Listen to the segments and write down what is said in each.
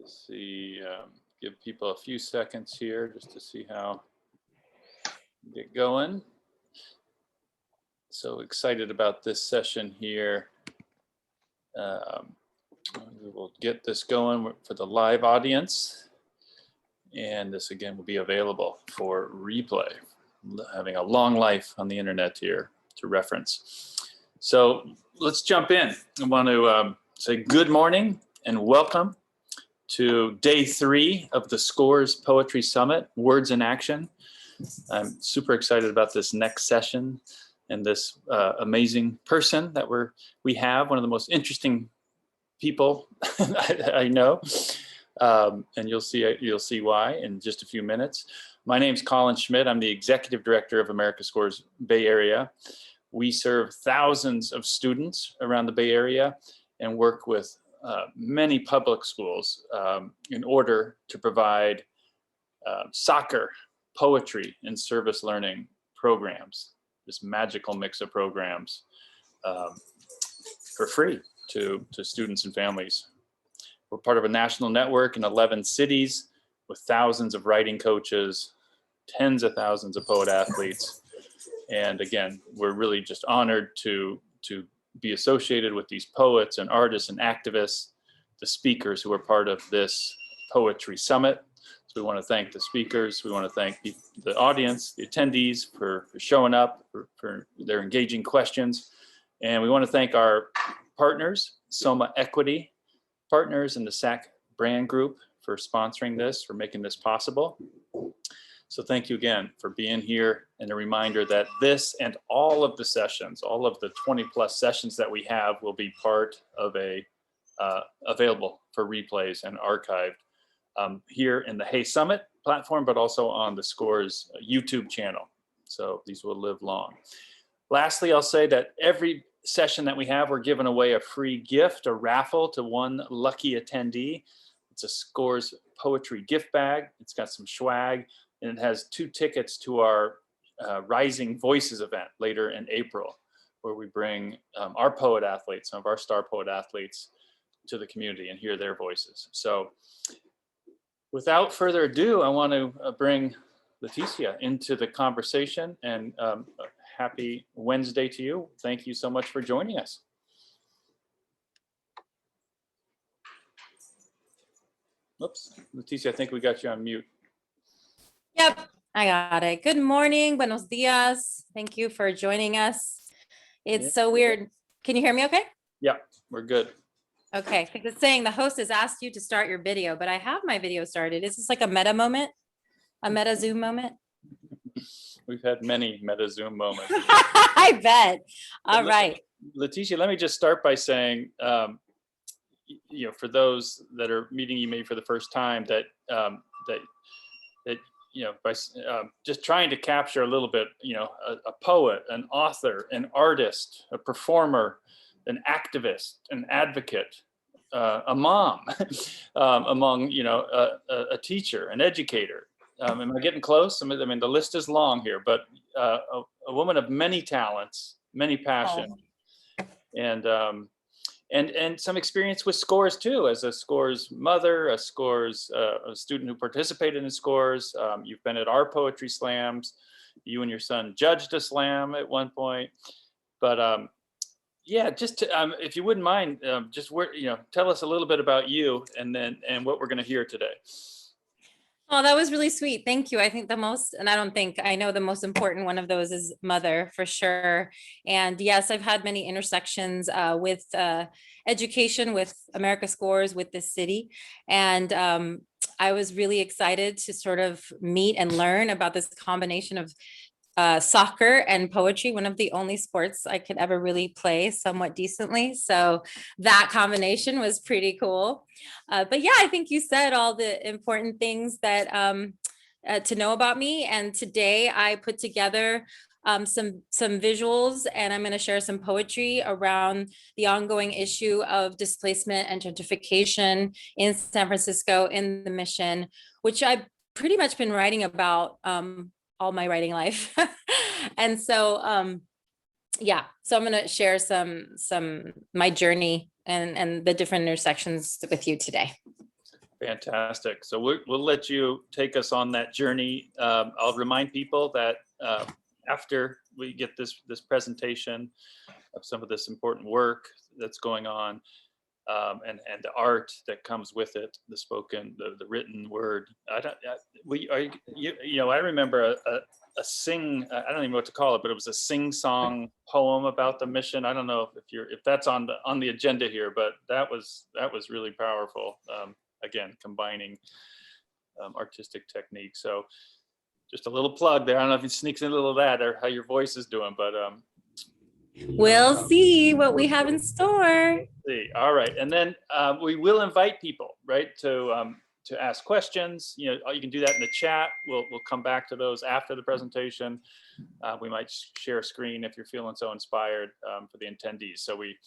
to see, give people a few seconds here just to see how get going. So excited about this session here. We will get this going for the live audience. And this again will be available for replay, having a long life on the internet here to reference. So let's jump in. I want to say good morning and welcome to day 3 of the SCORES Poetry Summit, Words in Action. I'm super excited about this next session and this amazing person that we have, one of the most interesting people I know. And you'll see why in just a few minutes. My name's Colin Schmidt. I'm the Executive Director of America SCORES Bay Area. We serve thousands of students around the Bay Area and work with many public schools in order to provide soccer, poetry, and service learning programs, this magical mix of programs for free to students and families. We're part of a national network in 11 cities with thousands of writing coaches, tens of thousands of poet athletes. And again, we're really just honored to be associated with these poets and artists and activists, the speakers who are part of this poetry summit. So we want to thank the speakers. We want to thank the audience, the attendees for showing up, for their engaging questions. And we want to thank our partners, Soma Equity Partners and the SAC Brand Group for sponsoring this, for making this possible. So thank you again for being here, and a reminder that this and all of the sessions, all of the 20 plus sessions that we have will be part of a available for replays and archived here in the Hay Summit platform, but also on the SCORES YouTube channel. So these will live long. Lastly, I'll say that every session that we have, we're giving away a free gift, a raffle to one lucky attendee. It's a SCORES poetry gift bag. It's got some swag, and it has 2 tickets to our Rising Voices event later in April, where we bring our poet athletes, some of our star poet athletes, to the community and hear their voices. So without further ado, I want to bring Leticia into the conversation, and happy Wednesday to you. Thank you so much for joining us. Oops, Leticia, I think we got you on mute. Yep, I got it. Good morning, buenos dias. Thank you for joining us. It's so weird. Can you hear me okay? Yeah, we're good. Okay, I think it's saying the host has asked you to start your video, but I have my video started. Is this like a meta moment? A meta Zoom moment? We've had many meta Zoom moments. I bet. All right. Leticia, let me just start by saying, for those that are meeting you maybe for the first time, that by just trying to capture a little bit, a poet, an author, an artist, a performer, an activist, an advocate, a mom, among a teacher, an educator. Am I getting close? I mean, the list is long here, but a woman of many talents, many passions, and some experience with SCORES too, as a SCORES mother, a SCORES a student who participated in SCORES. You've been at our poetry slams. You and your son judged a slam at one point, but yeah, just to, if you wouldn't mind, just tell us a little bit about you and what we're going to hear today. Oh, that was really sweet. Thank you. I think I know the most important one of those is mother for sure. And yes, I've had many intersections with education, with America SCORES, with this city. And I was really excited to sort of meet and learn about this combination of soccer and poetry, one of the only sports I could ever really play somewhat decently. So that combination was pretty cool. But yeah, I think you said all the important things that to know about me. And today I put together some visuals, and I'm going to share some poetry around the ongoing issue of displacement and gentrification in San Francisco in the Mission, which I've pretty much been writing about all my writing life. And so yeah, so I'm going to share some my journey and the different intersections with you today. Fantastic. So we'll let you take us on that journey. I'll remind people that after we get this presentation of some of this important work that's going on, and the art that comes with it, the spoken, the written word. I remember a sing. I don't even know what to call it, but it was a sing-song poem about the mission. I don't know if that's on the agenda here, but that was really powerful. Again, combining artistic technique. So just a little plug there. I don't know if it sneaks in a little of that or how your voice is doing, but we'll see what we have in store. All right, and then we will invite people, right, to ask questions. You can do that in the chat. We'll come back to those after the presentation. We might share a screen if you're feeling so inspired for the attendees. So we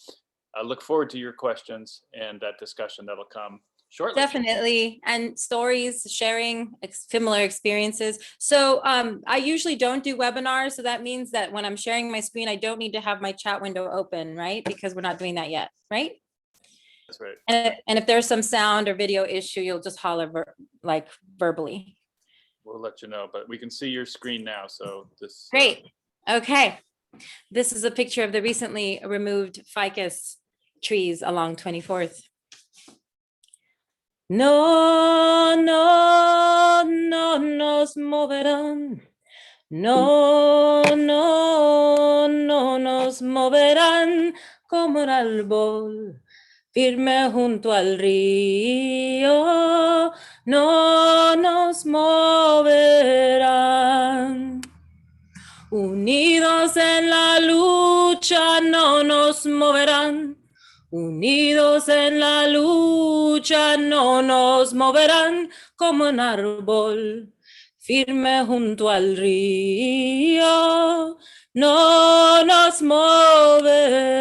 look forward to your questions and that discussion that'll come shortly. Definitely, and stories, sharing similar experiences. So I usually don't do webinars, so that means that when I'm sharing my screen, I don't need to have my chat window open, right? Because we're not doing that yet, right? That's right. And if there's some sound or video issue, you'll just holler verbally. We'll let you know, but we can see your screen now, so this. Great. Okay. This is a picture of the recently removed ficus trees along 24th. No, no, no nos moverán. No, no, no nos moverán como el árbol firme junto al río. No nos moverán. Unidos en la lucha no nos moverán. Unidos en la lucha no nos moverán como un árbol firme junto al río, no nos moverán.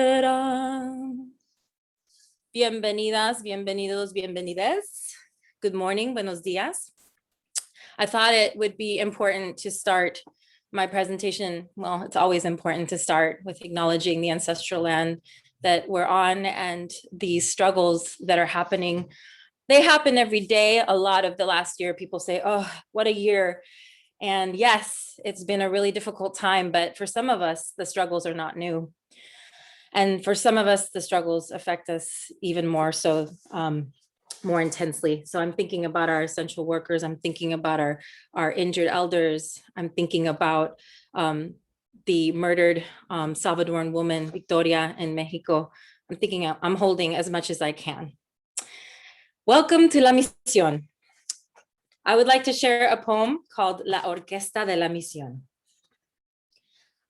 Bienvenidas, bienvenidos, bienvenides. Good morning, buenos días. I thought it would be important to start my presentation. Well, it's always important to start with acknowledging the ancestral land that we're on and the struggles that are happening. They happen every day. A lot of the last year, people say, oh, what a year. And yes, it's been a really difficult time, but for some of us, the struggles are not new. And for some of us, the struggles affect us even more so, more intensely. So I'm thinking about our essential workers. I'm thinking about our injured elders. I'm thinking about the murdered Salvadoran woman, Victoria, in Mexico. I'm holding as much as I can. Welcome to La Mission. I would like to share a poem called La Orchesta De La Mission.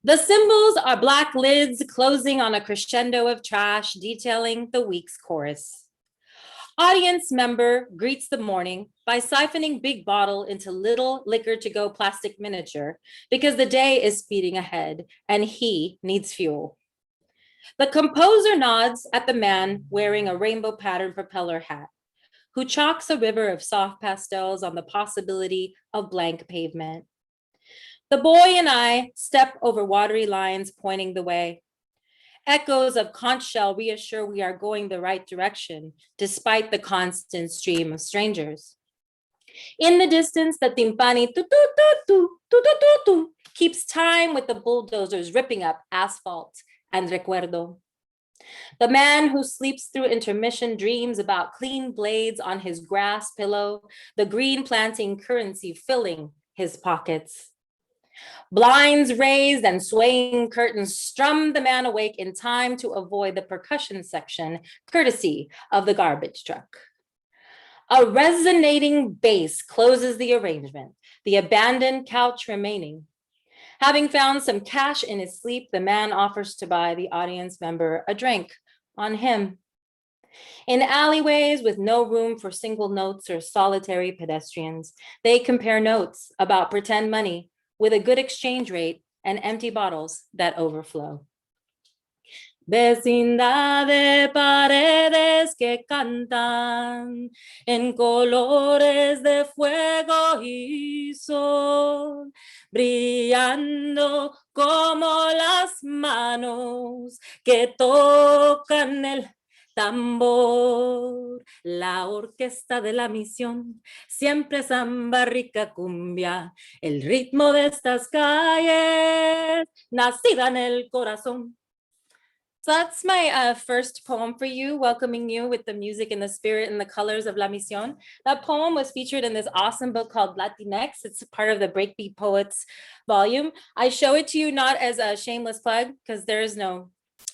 The symbols are black lids closing on a crescendo of trash detailing the week's chorus. Audience member greets the morning by siphoning big bottle into little liquor to go plastic miniature because the day is speeding ahead and he needs fuel. The composer nods at the man wearing a rainbow pattern propeller hat who chalks a river of soft pastels on the possibility of blank pavement. The boy and I step over watery lines pointing the way. Echoes of conch shell reassure we are going the right direction, despite the constant stream of strangers. In the distance, the timpani keeps time with the bulldozers ripping up asphalt and recuerdo. The man who sleeps through intermission dreams about clean blades on his grass pillow, the green planting currency filling his pockets. Blinds raised and swaying curtains strum the man awake in time to avoid the percussion section, courtesy of the garbage truck. A resonating bass closes the arrangement, the abandoned couch remaining. Having found some cash in his sleep, the man offers to buy the audience member a drink on him. In alleyways with no room for single notes or solitary pedestrians, they compare notes about pretend money with a good exchange rate and empty bottles that overflow. Vecindad de paredes que cantan en colores de fuego y sol, brillando como las manos que tocan el Tambor, la orquesta de la misión, siempre samba, rica cumbia, el ritmo de estas calles, nacida en el corazón. So that's my first poem for you, welcoming you with the music and the spirit and the colors of La Mission. That poem was featured in this awesome book called Latinx. It's part of the Breakbeat Poets volume. I show it to you not as a shameless plug, because there is no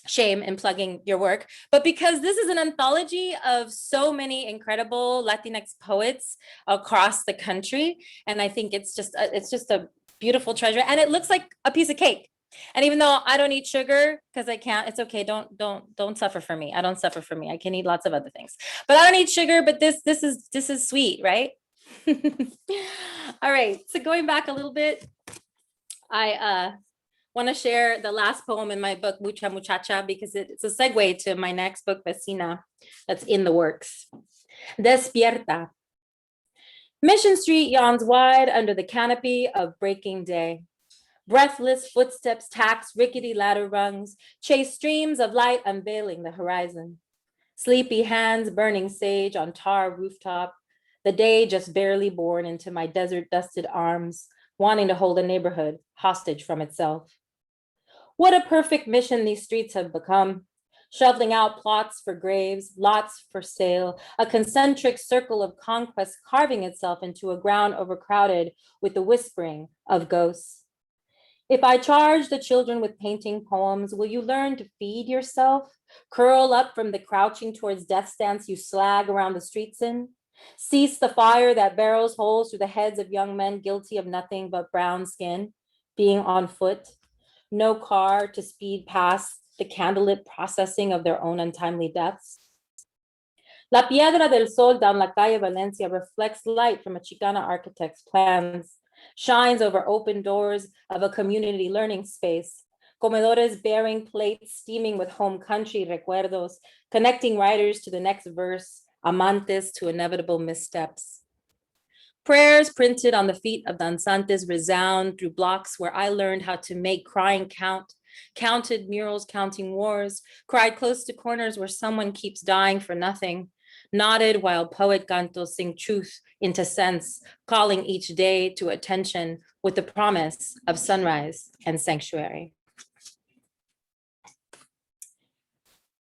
shame in plugging your work, but because this is an anthology of so many incredible Latinx poets across the country. And I think it's just a beautiful treasure. And it looks like a piece of cake. And even though I don't eat sugar because I can't, it's okay. Don't suffer for me. I don't suffer for me. I can eat lots of other things, but I don't eat sugar. But this is sweet, right? All right. So going back a little bit, I want to share the last poem in my book, Mucha Muchacha, because it's a segue to my next book, Vecina, that's in the works. Despierta. Mission Street yawns wide under the canopy of breaking day. Breathless footsteps tax rickety ladder rungs, chase streams of light unveiling the horizon. Sleepy hands burning sage on tar rooftop, the day just barely born into my desert-dusted arms, wanting to hold a neighborhood hostage from itself. What a perfect mission these streets have become, shoveling out plots for graves, lots for sale, a concentric circle of conquest carving itself into a ground overcrowded with the whispering of ghosts. If I charge the children with painting poems, will you learn to feed yourself? Curl up from the crouching towards death stance you slag around the streets in? Cease the fire that barrels holes through the heads of young men guilty of nothing but brown skin, being on foot, no car to speed past the candlelit processing of their own untimely deaths. La Piedra del Sol down La Calle Valencia reflects light from a Chicana architect's plans, shines over open doors of a community learning space, comedores bearing plates steaming with home country recuerdos, connecting writers to the next verse, amantes to inevitable missteps. Prayers printed on the feet of danzantes resound through blocks where I learned how to make crying count, counted murals counting wars, cried close to corners where someone keeps dying for nothing, nodded while poet cantos sing truth into sense, calling each day to attention with the promise of sunrise and sanctuary.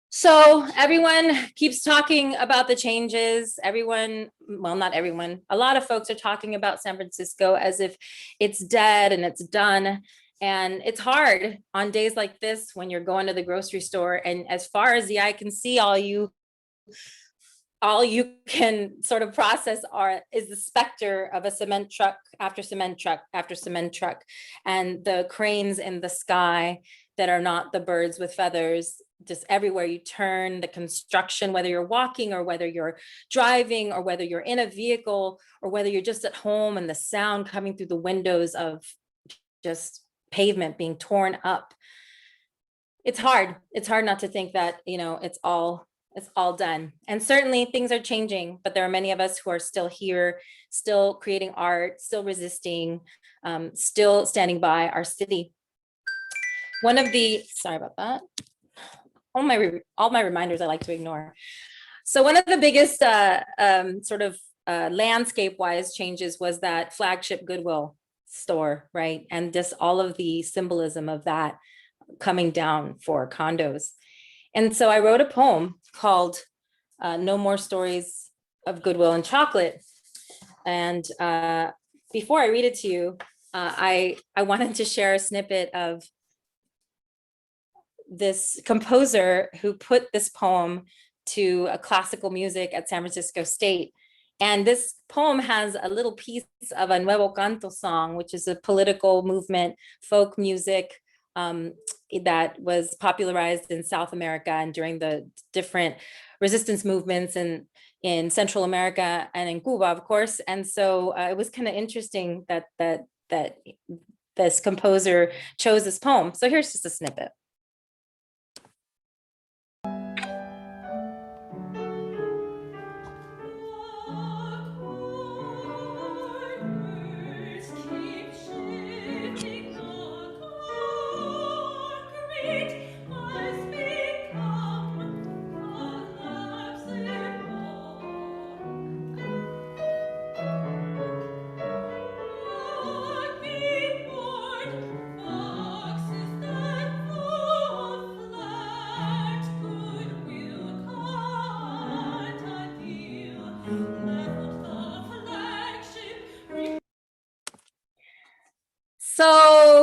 So everyone keeps talking about the changes. Everyone, well, not everyone, a lot of folks are talking about San Francisco as if it's dead and it's done. And it's hard on days like this when you're going to the grocery store and as far as the eye can see, all you can sort of process is the specter of a cement truck after cement truck after cement truck, and the cranes in the sky that are not the birds with feathers, just everywhere you turn, the construction, whether you're walking or whether you're driving or whether you're in a vehicle or whether you're just at home, and the sound coming through the windows of just pavement being torn up. It's hard not to think that, it's all done. And certainly things are changing, but there are many of us who are still here, still creating art, still resisting, still standing by our city. Sorry about that. All my reminders I like to ignore. So one of the biggest landscape-wise changes was that flagship Goodwill store, right? And just all of the symbolism of that coming down for condos. And so I wrote a poem called No More Stories of Goodwill and Chocolate. And before I read it to you, I wanted to share a snippet of this composer who put this poem to a classical music at San Francisco State. And this poem has a little piece of a Nuevo Canto song, which is a political movement, folk music that was popularized in South America and during the different resistance movements in Central America and in Cuba, of course. And so it was kind of interesting that this composer chose this poem. So here's just a snippet.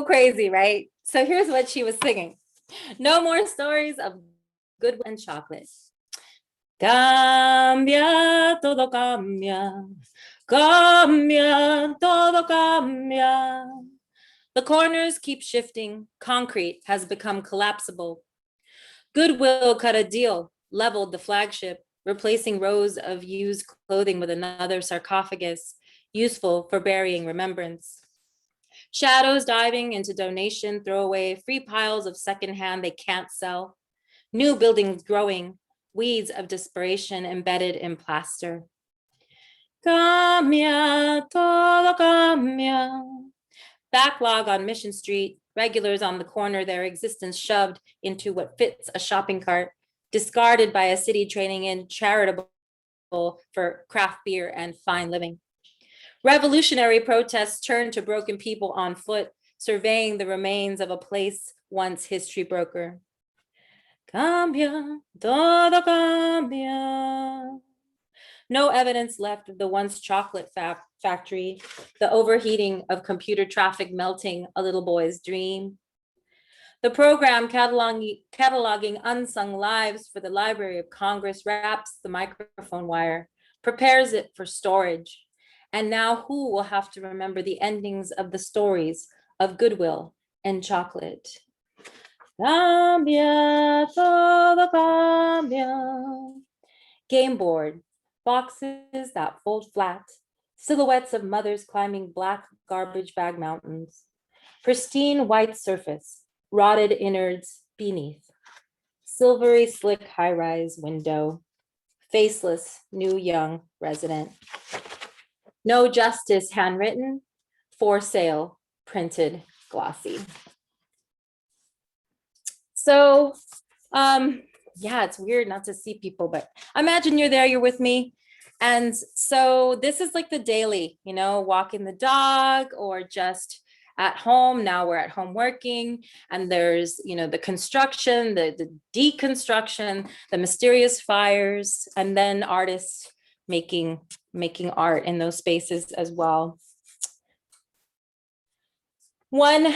so crazy, right? So here's what she was singing. No more stories of goodwill and chocolate. Cambia, todo cambia. Cambia, todo cambia. The corners keep shifting. Concrete has become collapsible. Goodwill cut a deal, leveled the flagship, replacing rows of used clothing with another sarcophagus, useful for burying remembrance. Shadows diving into donation, throwaway, free piles of secondhand they can't sell. New buildings growing, weeds of desperation embedded in plaster. Cambia, todo cambia. Backlog on Mission Street, regulars on the corner, their existence shoved into what fits a shopping cart, discarded by a city trading in charitable for craft beer and fine living. Revolutionary protests turned to broken people on foot, surveying the remains of a place once history broker. Cambia, todo cambia. No evidence left of the once chocolate factory, the overheating of computer traffic melting a little boy's dream. The program cataloging unsung lives for the Library of Congress wraps the microphone wire, prepares it for storage. And now who will have to remember the endings of the stories of goodwill and chocolate? Cambia, todo cambia. Game board, boxes that fold flat, silhouettes of mothers climbing black garbage bag mountains, pristine white surface, rotted innards beneath, silvery slick high-rise window, faceless new young resident. No justice handwritten, for sale, printed glossy. So, yeah, it's weird not to see people, but imagine you're there, you're with me. And so this is like the daily, you know, walking the dog or just at home. Now we're at home working, and there's, you know, the construction, the deconstruction, the mysterious fires, and then artists making art in those spaces as well. One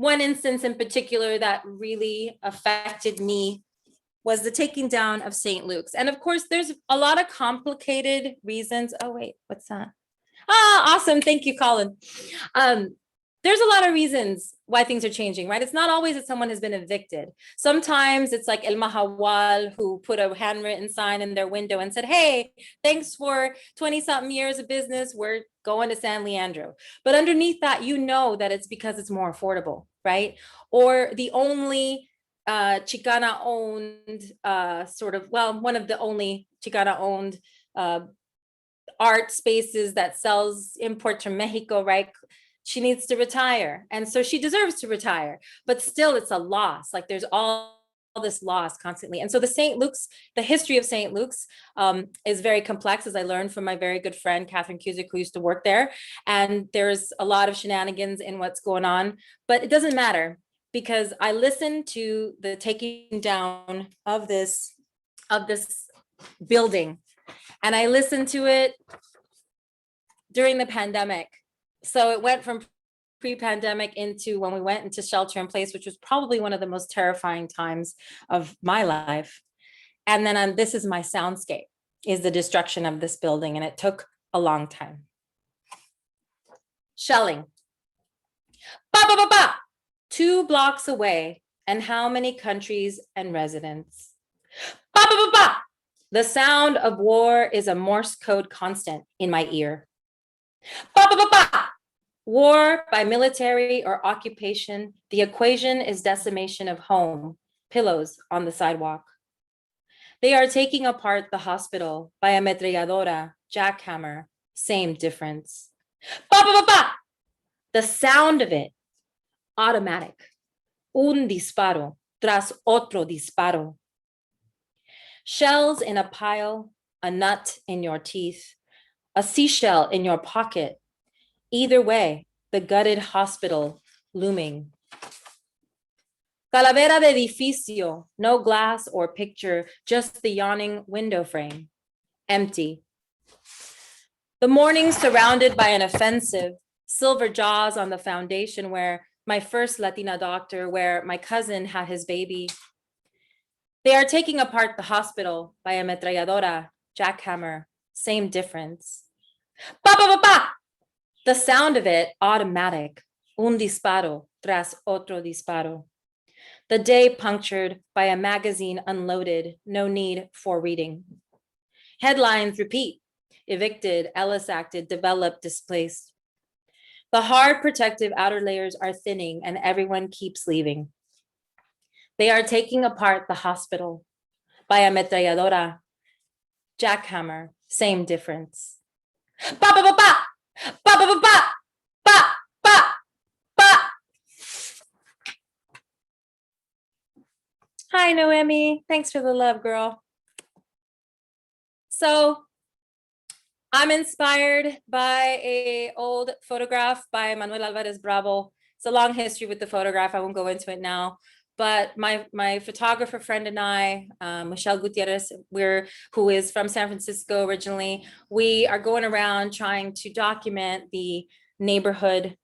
instance in particular that really affected me was the taking down of St. Luke's. And of course, there's a lot of complicated reasons. Oh, wait, what's that? Ah, awesome. Thank you, Colin. There's a lot of reasons why things are changing, right? It's not always that someone has been evicted. Sometimes it's like El Mahawal, who put a handwritten sign in their window and said, hey, thanks for 20-something years of business. We're going to San Leandro. But underneath that, you know that it's because it's more affordable, right? Or the only Chicana owned one of the only Chicana owned art spaces that sells imports from Mexico, right? She needs to retire. And so she deserves to retire, but still it's a loss. Like there's all this loss constantly. And so the history of St. Luke's is very complex, as I learned from my very good friend, Catherine Cusick, who used to work there. And there's a lot of shenanigans in what's going on, but it doesn't matter, because I listened to the taking down of this building, and I listened to it during the pandemic. So it went from pre-pandemic into when we went into shelter in place, which was probably one of the most terrifying times of my life. And then this is my soundscape, is the destruction of this building, and it took a long time. Shelling. Ba, ba, ba, ba. 2 blocks away, and how many countries and residents? Ba, ba, ba, ba. The sound of war is a Morse code constant in my ear. Ba, ba, ba, ba. War by military or occupation, the equation is decimation of home, pillows on the sidewalk. They are taking apart the hospital by ametralladora, jackhammer, same difference. Ba, ba, ba, ba. The sound of it, automatic. Un disparo tras otro disparo. Shells in a pile, a nut in your teeth, a seashell in your pocket. Either way, the gutted hospital looming. Calavera de edificio, no glass or picture, just the yawning window frame, empty. The morning surrounded by an offensive, Silver jaws on the foundation where my first Latina doctor, where my cousin had his baby. They are taking apart the hospital by a ametralladora, jackhammer, same difference. Pa, pa, pa, pa! The sound of it, automatic. Un disparo tras otro disparo. The day punctured by a magazine unloaded, no need for reading. Headlines repeat, evicted, Ellis acted, developed, displaced. The hard protective outer layers are thinning and everyone keeps leaving. They are taking apart the hospital by a ametralladora, jackhammer, same difference. Pa, pa, pa, pa! Pa, pa, pa, pa! Pa, pa, pa! Hi, Noemi. Thanks for the love, girl. So I'm inspired by an old photograph by Manuel Alvarez Bravo. It's a long history with the photograph. I won't go into it now. But my photographer friend and I, Michelle Gutierrez, who is from San Francisco originally, we are going around trying to document the neighborhood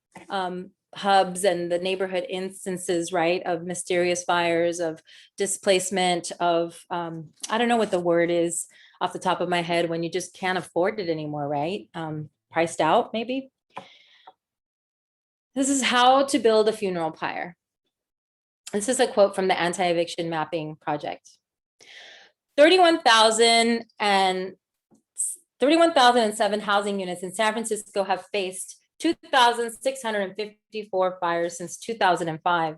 hubs and the neighborhood instances, right, of mysterious fires, of displacement, of, I don't know what the word is off the top of my head, when you just can't afford it anymore, right? Priced out, maybe. This is how to build a funeral pyre. This is a quote from the Anti-Eviction Mapping Project. 31,007 housing units in San Francisco have faced 2,654 fires since 2005.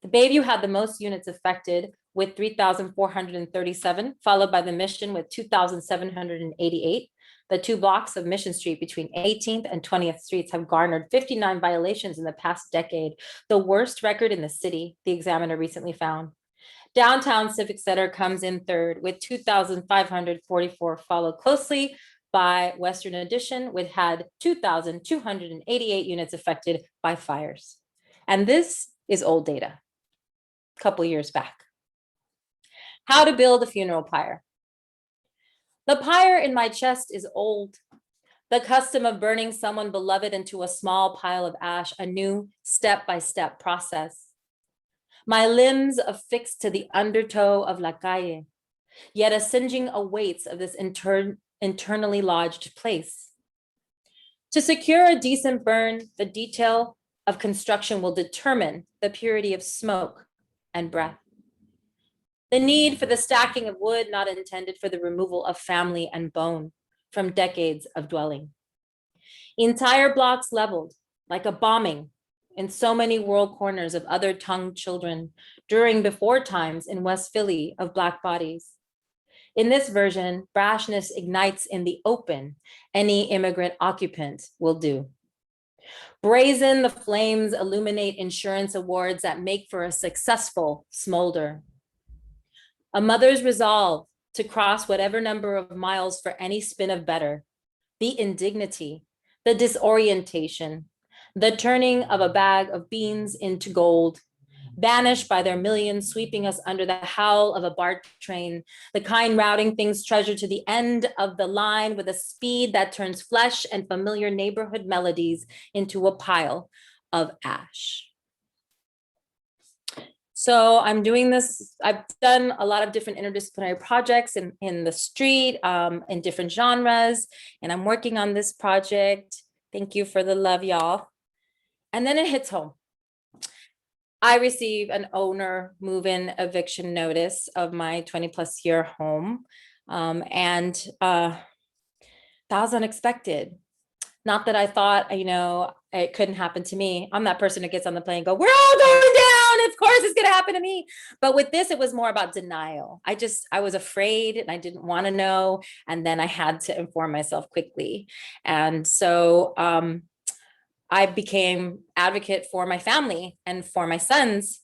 The Bayview had the most units affected with 3,437, followed by the Mission with 2,788. The 2 blocks of Mission Street between 18th and 20th Streets have garnered 59 violations in the past decade, the worst record in the city, the Examiner recently found. Downtown Civic Center comes in third with 2,544, followed closely by Western Addition, which had 2,288 units affected by fires. And this is old data, a couple years back. How to build a funeral pyre. The pyre in my chest is old. The custom of burning someone beloved into a small pile of ash, a new step-by-step process. My limbs affixed to the undertow of la calle, yet a singeing awaits of this internally lodged place. To secure a decent burn, the detail of construction will determine the purity of smoke and breath. The need for the stacking of wood not intended for the removal of family and bone from decades of dwelling. Entire blocks leveled like a bombing in so many world corners of other tongued children during before times in West Philly of Black bodies. In this version, brashness ignites in the open. Any immigrant occupant will do. Brazen, the flames illuminate insurance awards that make for a successful smolder. A mother's resolve to cross whatever number of miles for any spin of better, the indignity, the disorientation, the turning of a bag of beans into gold, banished by their millions, sweeping us under the howl of a BART train, the kind routing things treasured to the end of the line with a speed that turns flesh and familiar neighborhood melodies into a pile of ash. So I'm doing this, I've done a lot of different interdisciplinary projects in the street, in different genres, and I'm working on this project. Thank you for the love, y'all. And then it hits home. I receive an owner move-in eviction notice of my 20+ year home. That was unexpected. Not that I thought, it couldn't happen to me. I'm that person that gets on the plane and go, we're all going down. Of course it's gonna happen to me. But with this, it was more about denial. I was afraid and I didn't want to know. And then I had to inform myself quickly. And so I became advocate for my family and for my sons,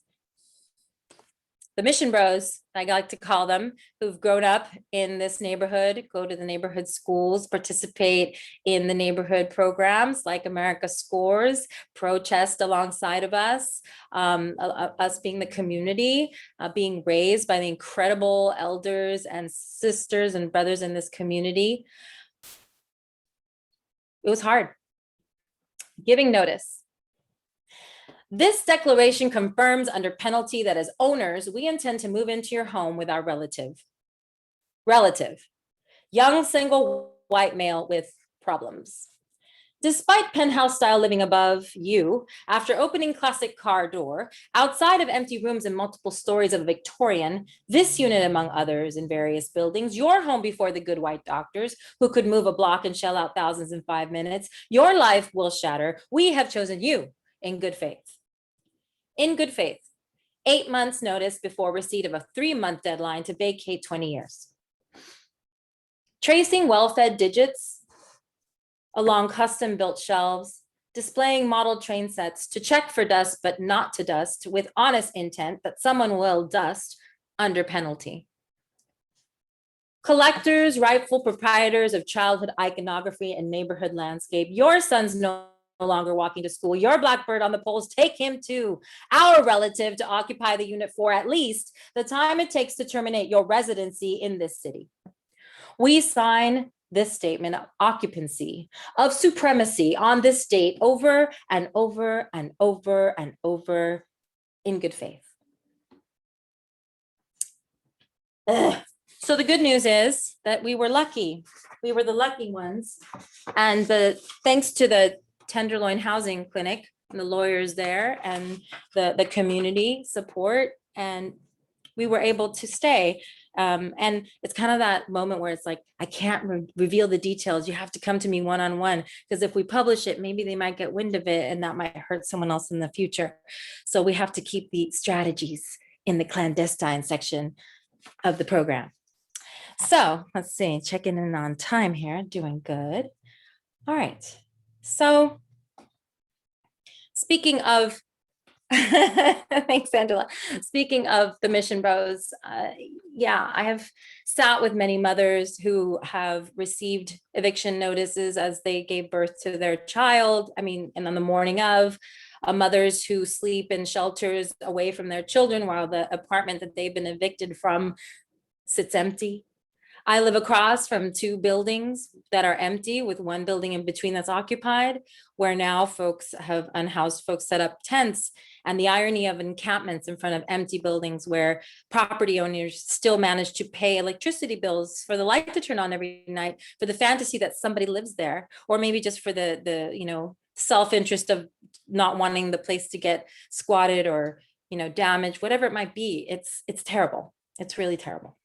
the Mission Bros, I like to call them, who've grown up in this neighborhood, go to the neighborhood schools, participate in the neighborhood programs like America Scores, protest alongside of us, us being the community, being raised by the incredible elders and sisters and brothers in this community. It was hard. giving notice. This declaration confirms under penalty that as owners, we intend to move into your home with our relative, young single white male with problems. Despite penthouse style living above you, after opening classic car door, outside of empty rooms and multiple stories of a Victorian, this unit among others in various buildings, your home before the good white doctors who could move a block and shell out thousands in 5 minutes, your life will shatter. We have chosen you in good faith. In good faith, 8 months notice before receipt of a 3-month deadline to vacate 20 years. Tracing well-fed digits along custom-built shelves, displaying model train sets to check for dust, but not to dust, with honest intent that someone will dust under penalty. Collectors, rightful proprietors of childhood iconography and neighborhood landscape, your son's no longer walking to school, your blackbird on the poles, take him to our relative to occupy the unit for at least the time it takes to terminate your residency in this city. We sign this statement of occupancy, of supremacy on this date over and over and over and over in good faith. Ugh. So the good news is that we were lucky. We were the lucky ones. And thanks to the Tenderloin Housing Clinic and the lawyers there and the community support, and we were able to stay. And it's kind of that moment where it's like, I can't reveal the details. You have to come to me one-on-one, because if we publish it, maybe they might get wind of it and that might hurt someone else in the future. So we have to keep the strategies in the clandestine section of the program. So let's see, checking in on time here, doing good. All right, so speaking of thanks, Angela. Speaking of the Mission Bros, yeah, I have sat with many mothers who have received eviction notices as they gave birth to their child. I mean, and on the morning of, mothers who sleep in shelters away from their children while the apartment that they've been evicted from sits empty. I live across from 2 buildings that are empty, with 1 building in between that's occupied, where now folks have unhoused folks set up tents, and the irony of encampments in front of empty buildings where property owners still manage to pay electricity bills for the light to turn on every night for the fantasy that somebody lives there, or maybe just for the you know, self-interest of not wanting the place to get squatted or, you know, damaged, whatever it might be. It's terrible. It's really terrible.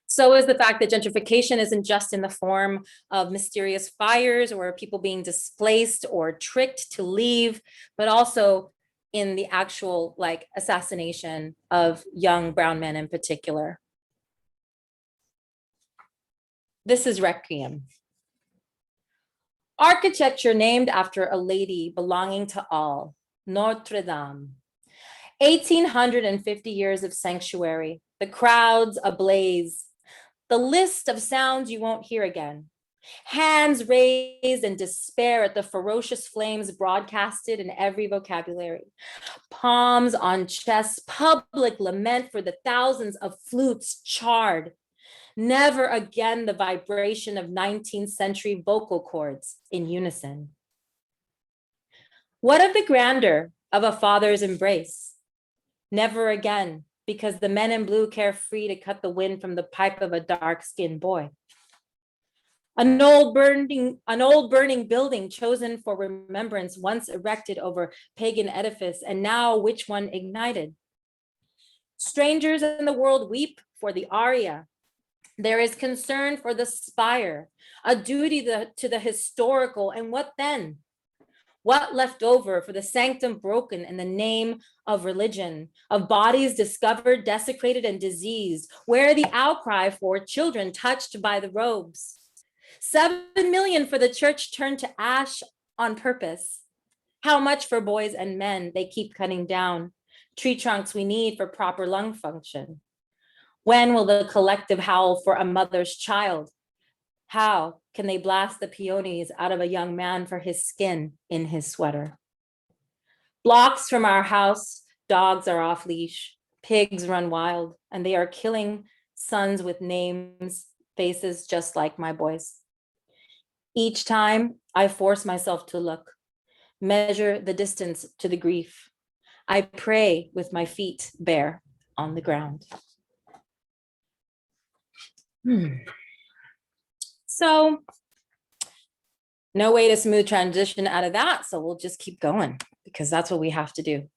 So is the fact that gentrification isn't just in the form of mysterious fires or people being displaced or tricked to leave, but also in the actual like assassination of young brown men in particular. This is Requiem. Architecture named after a lady belonging to all, Notre Dame. 1,850 years of sanctuary, the crowds ablaze, the list of sounds you won't hear again. Hands raised in despair at the ferocious flames broadcasted in every vocabulary. Palms on chests, public lament for the thousands of flutes charred. Never again the vibration of 19th century vocal cords in unison. What of the grandeur of a father's embrace? Never again, because the men in blue care free to cut the wind from the pipe of a dark-skinned boy. An old burning building chosen for remembrance, once erected over pagan edifice, and now which one ignited? Strangers in the world weep for the aria. There is concern for the spire, a duty to the historical, and what then? What left over for the sanctum broken in the name of religion, of bodies discovered, desecrated, and diseased? Where the outcry for children touched by the robes? 7 million for the church turned to ash on purpose. How much for boys and men they keep cutting down? Tree trunks we need for proper lung function. When will the collective howl for a mother's child? How can they blast the peonies out of a young man for his skin in his sweater? Blocks from our house, dogs are off leash, pigs run wild, and they are killing sons with names, faces just like my boys. Each time I force myself to look, measure the distance to the grief. I pray with my feet bare on the ground. So no way to smooth transition out of that. So we'll just keep going because that's what we have to do.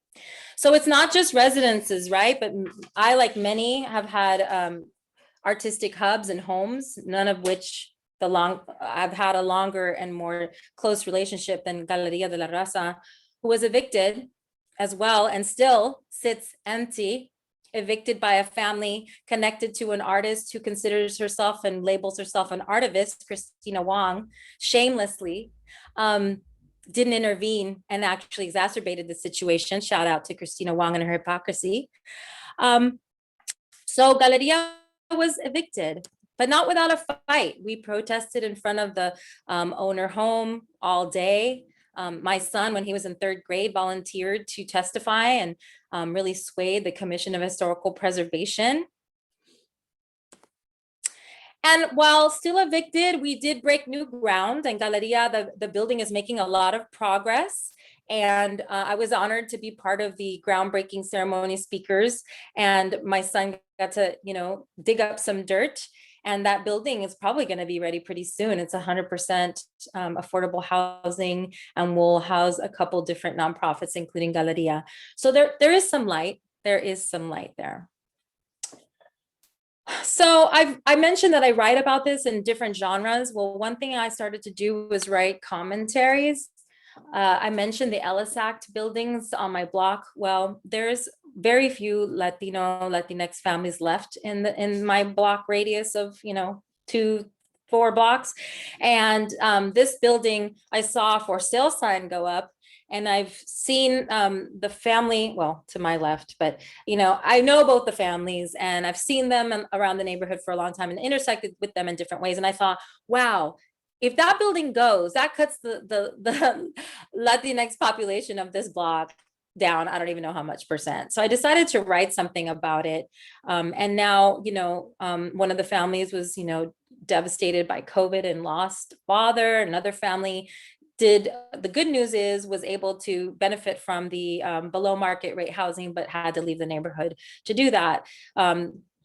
So it's not just residences, right? But I, like many, have had artistic hubs and homes, none of which I've had a longer and more close relationship than Galeria de la Raza, who was evicted as well and still sits empty, evicted by a family connected to an artist who considers herself and labels herself an artivist, Christina Wong, shamelessly. Didn't intervene and actually exacerbated the situation. Shout out to Christina Wong and her hypocrisy. So Galeria was evicted, but not without a fight. We protested in front of the owner home all day. My son, when he was in 3rd grade, volunteered to testify and really swayed the Commission of Historical Preservation. And while still evicted, we did break new ground, and Galeria, the building, is making a lot of progress. And I was honored to be part of the groundbreaking ceremony speakers. And my son got to, dig up some dirt. And that building is probably going to be ready pretty soon. It's 100% affordable housing, and will house a couple different nonprofits, including Galeria. So there is some light. There is some light there. So I mentioned that I write about this in different genres. Well, one thing I started to do was write commentaries. I mentioned the Ellis Act buildings on my block. Well, there's very few Latinx families left in my block radius of 2-4 blocks. And this building, I saw a for sale sign go up. And I've seen the family, well, to my left, but, I know both the families, and I've seen them around the neighborhood for a long time and intersected with them in different ways. And I thought, wow, if that building goes, that cuts the Latinx population of this block down. I don't even know how much percent. So I decided to write something about it. And now, one of the families was, devastated by COVID and lost father. Another family the good news was able to benefit from the below market rate housing, but had to leave the neighborhood to do that.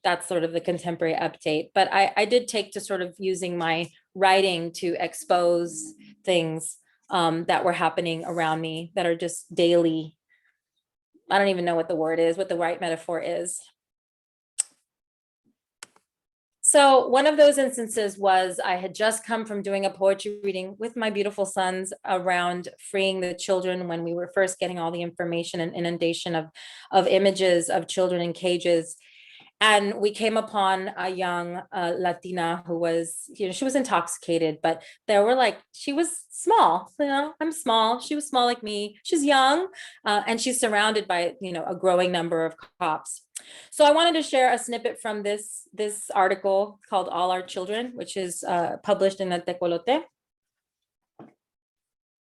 That's sort of the contemporary update. But I did take to sort of using my writing to expose things that were happening around me that are just daily. I don't even know what the word is, what the right metaphor is. So one of those instances was I had just come from doing a poetry reading with my beautiful sons around freeing the children when we were first getting all the information and inundation of images of children in cages. And we came upon a young Latina who was, she was intoxicated, but she was small, I'm small. She was small like me. She's young, and she's surrounded by, a growing number of cops. So I wanted to share a snippet from this article called All Our Children, which is published in El Tecolote.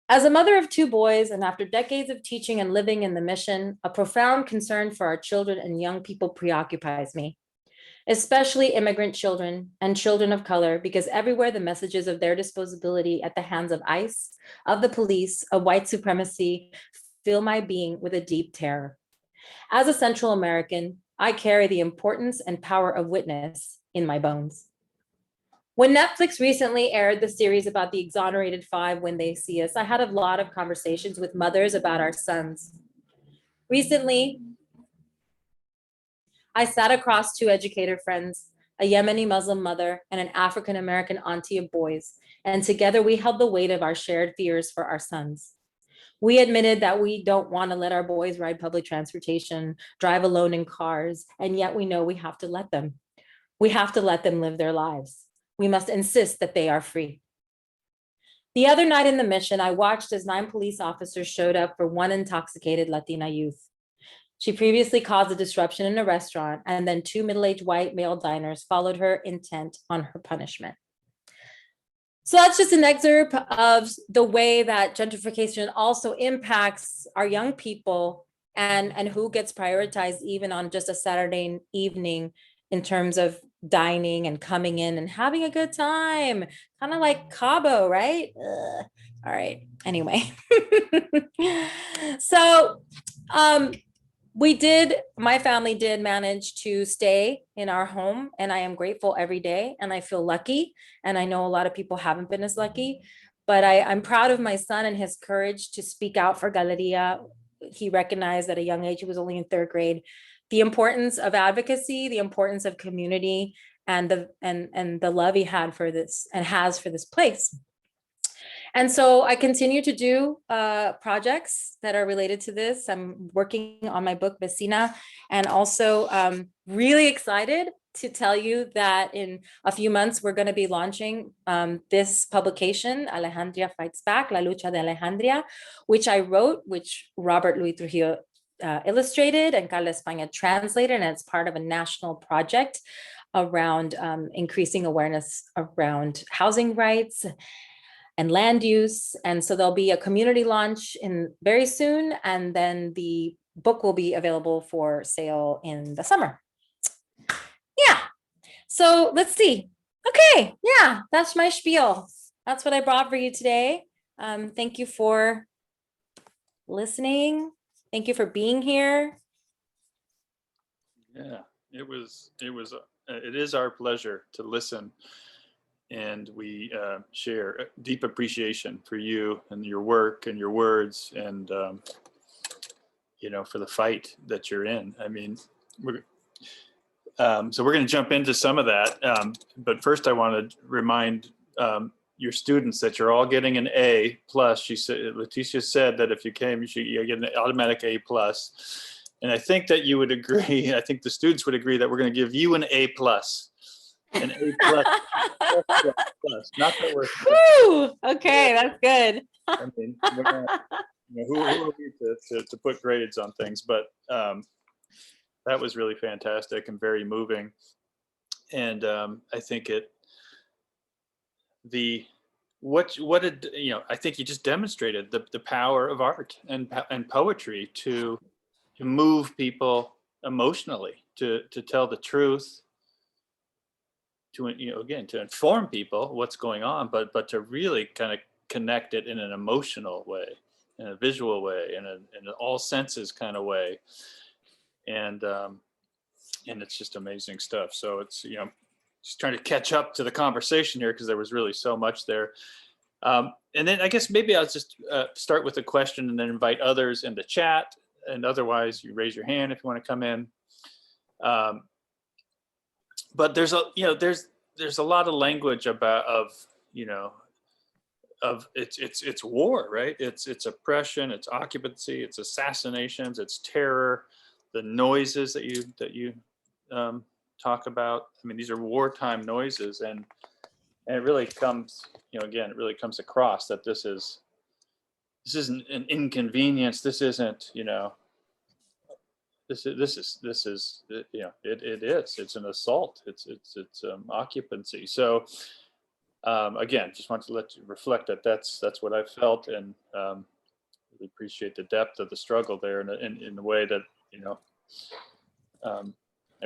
As a mother of 2 boys, and after decades of teaching and living in the mission, a profound concern for our children and young people preoccupies me, especially immigrant children and children of color, because everywhere the messages of their disposability at the hands of ICE, of the police, of white supremacy, fill my being with a deep terror. As a Central American, I carry the importance and power of witness in my bones. When Netflix recently aired the series about the exonerated 5 when they see us, I had a lot of conversations with mothers about our sons. Recently, I sat across 2 educator friends, a Yemeni Muslim mother and an African-American auntie of boys, and together we held the weight of our shared fears for our sons. We admitted that we don't want to let our boys ride public transportation, drive alone in cars, and yet we know we have to let them. We have to let them live their lives. We must insist that they are free. The other night in the mission, I watched as 9 police officers showed up for one intoxicated Latina youth. She previously caused a disruption in a restaurant, and then 2 middle-aged white male diners followed her, intent on her punishment. So that's just an excerpt of the way that gentrification also impacts our young people and who gets prioritized even on just a Saturday evening in terms of dining and coming in and having a good time, kind of like Cabo, right? Ugh. All right. Anyway, so my family did manage to stay in our home, and I am grateful every day, and I feel lucky. And I know a lot of people haven't been as lucky, but I'm proud of my son and his courage to speak out for Galeria. He recognized at a young age, he was only in third grade, the importance of advocacy, the importance of community, and the love he had for this and has for this place. And so I continue to do projects that are related to this. I'm working on my book, Vecina, and also really excited to tell you that in a few months, we're going to be launching this publication, Alejandria Fights Back, La Lucha de Alejandria, which I wrote, which Robert Luis Trujillo illustrated and Carla España translated, and it's part of a national project around increasing awareness around housing rights and land use. And so there'll be a community launch in very soon, and then the book will be available for sale in the summer. Yeah, so let's see. Okay, yeah, that's my spiel. That's what I brought for you today. Thank you for listening. Thank you for being here. Yeah, it is our pleasure to listen. And we share deep appreciation for you and your work and your words, and for the fight that you're in. I mean, so we're going to jump into some of that. But first, I want to remind your students that you're all getting an A plus. She said, Leticia said that if you came, you get an automatic A plus. And I think that you would agree. I think the students would agree that we're going to give you an A plus. An A plus, plus. Not that we're. Woo! Okay, that's good. I mean, we're not, who are we to put grades on things? But that was really fantastic and very moving. And I think I think you just demonstrated the power of art and poetry to move people emotionally, to tell the truth. To to inform people what's going on, but to really kind of connect it in an emotional way, in a visual way, in an all senses kind of way, and it's just amazing stuff. So it's just trying to catch up to the conversation here, because there was really so much there. And then I guess maybe I'll just start with a question and then invite others into chat, and otherwise you raise your hand if you want to come in. But there's a lot of language of it's war, right? It's oppression, it's occupancy, it's assassinations, it's terror, the noises that you talk about. I mean, these are wartime noises, and it really comes, it really comes across that this isn't an inconvenience. This isn't, This is it's an assault. It's occupancy. So again, just want to let you reflect that that's what I felt, and really appreciate the depth of the struggle there in the way that I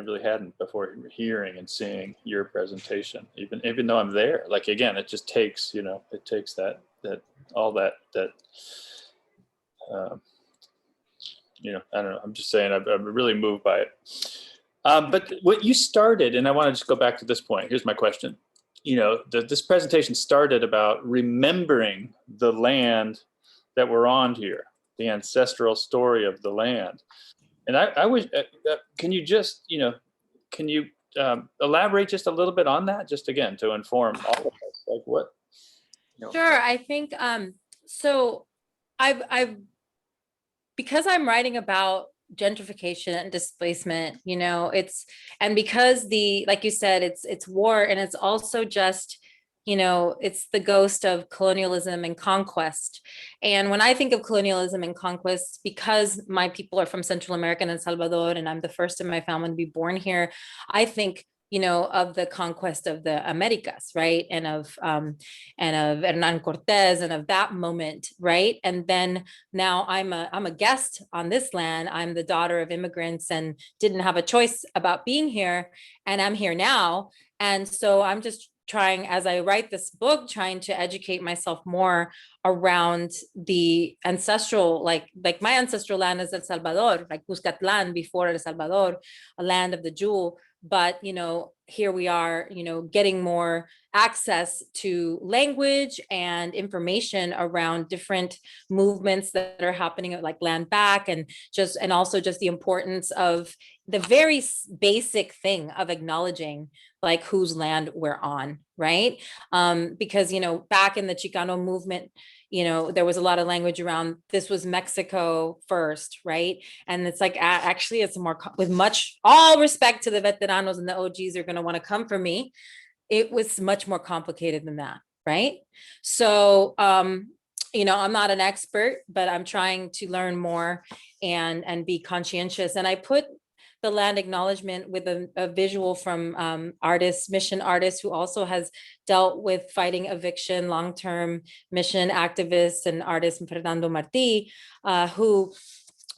really hadn't before hearing and seeing your presentation. Even though I'm there, like, again, it just takes it takes that all that. I don't know. I'm just saying, I'm really moved by it. But what you started, and I want to just go back to this point. Here's my question. This presentation started about remembering the land that we're on here, the ancestral story of the land. And I wish, can you just, elaborate just a little bit on that, just again, to inform all of us, like what? Sure. I think, so I've because I'm writing about gentrification and displacement, and because like you said, it's war, and it's also just, it's the ghost of colonialism and conquest. And when I think of colonialism and conquest, because my people are from Central America and El Salvador, and I'm the first in my family to be born here, I think of the conquest of the Americas, right? And of Hernan Cortez and of that moment, right? And then now I'm a guest on this land. I'm the daughter of immigrants and didn't have a choice about being here, and I'm here now. And so I'm just trying, as I write this book, trying to educate myself more around the ancestral, like my ancestral land is El Salvador, like Cuscatlan before El Salvador, a land of the jewel. But here we are, getting more access to language and information around different movements that are happening, like land back, and also just the importance of the very basic thing of acknowledging like whose land we're on, right? Because back in the Chicano movement, there was a lot of language around this was Mexico first, right? And it's like, actually, it's more, with much, all respect to the veteranos and the OGs are going to want to come for me. It was much more complicated than that, right? So, I'm not an expert, but I'm trying to learn more and be conscientious. And I put the land acknowledgement with a visual from mission artist who also has dealt with fighting eviction, long-term mission activists and artist Fernando Martí, who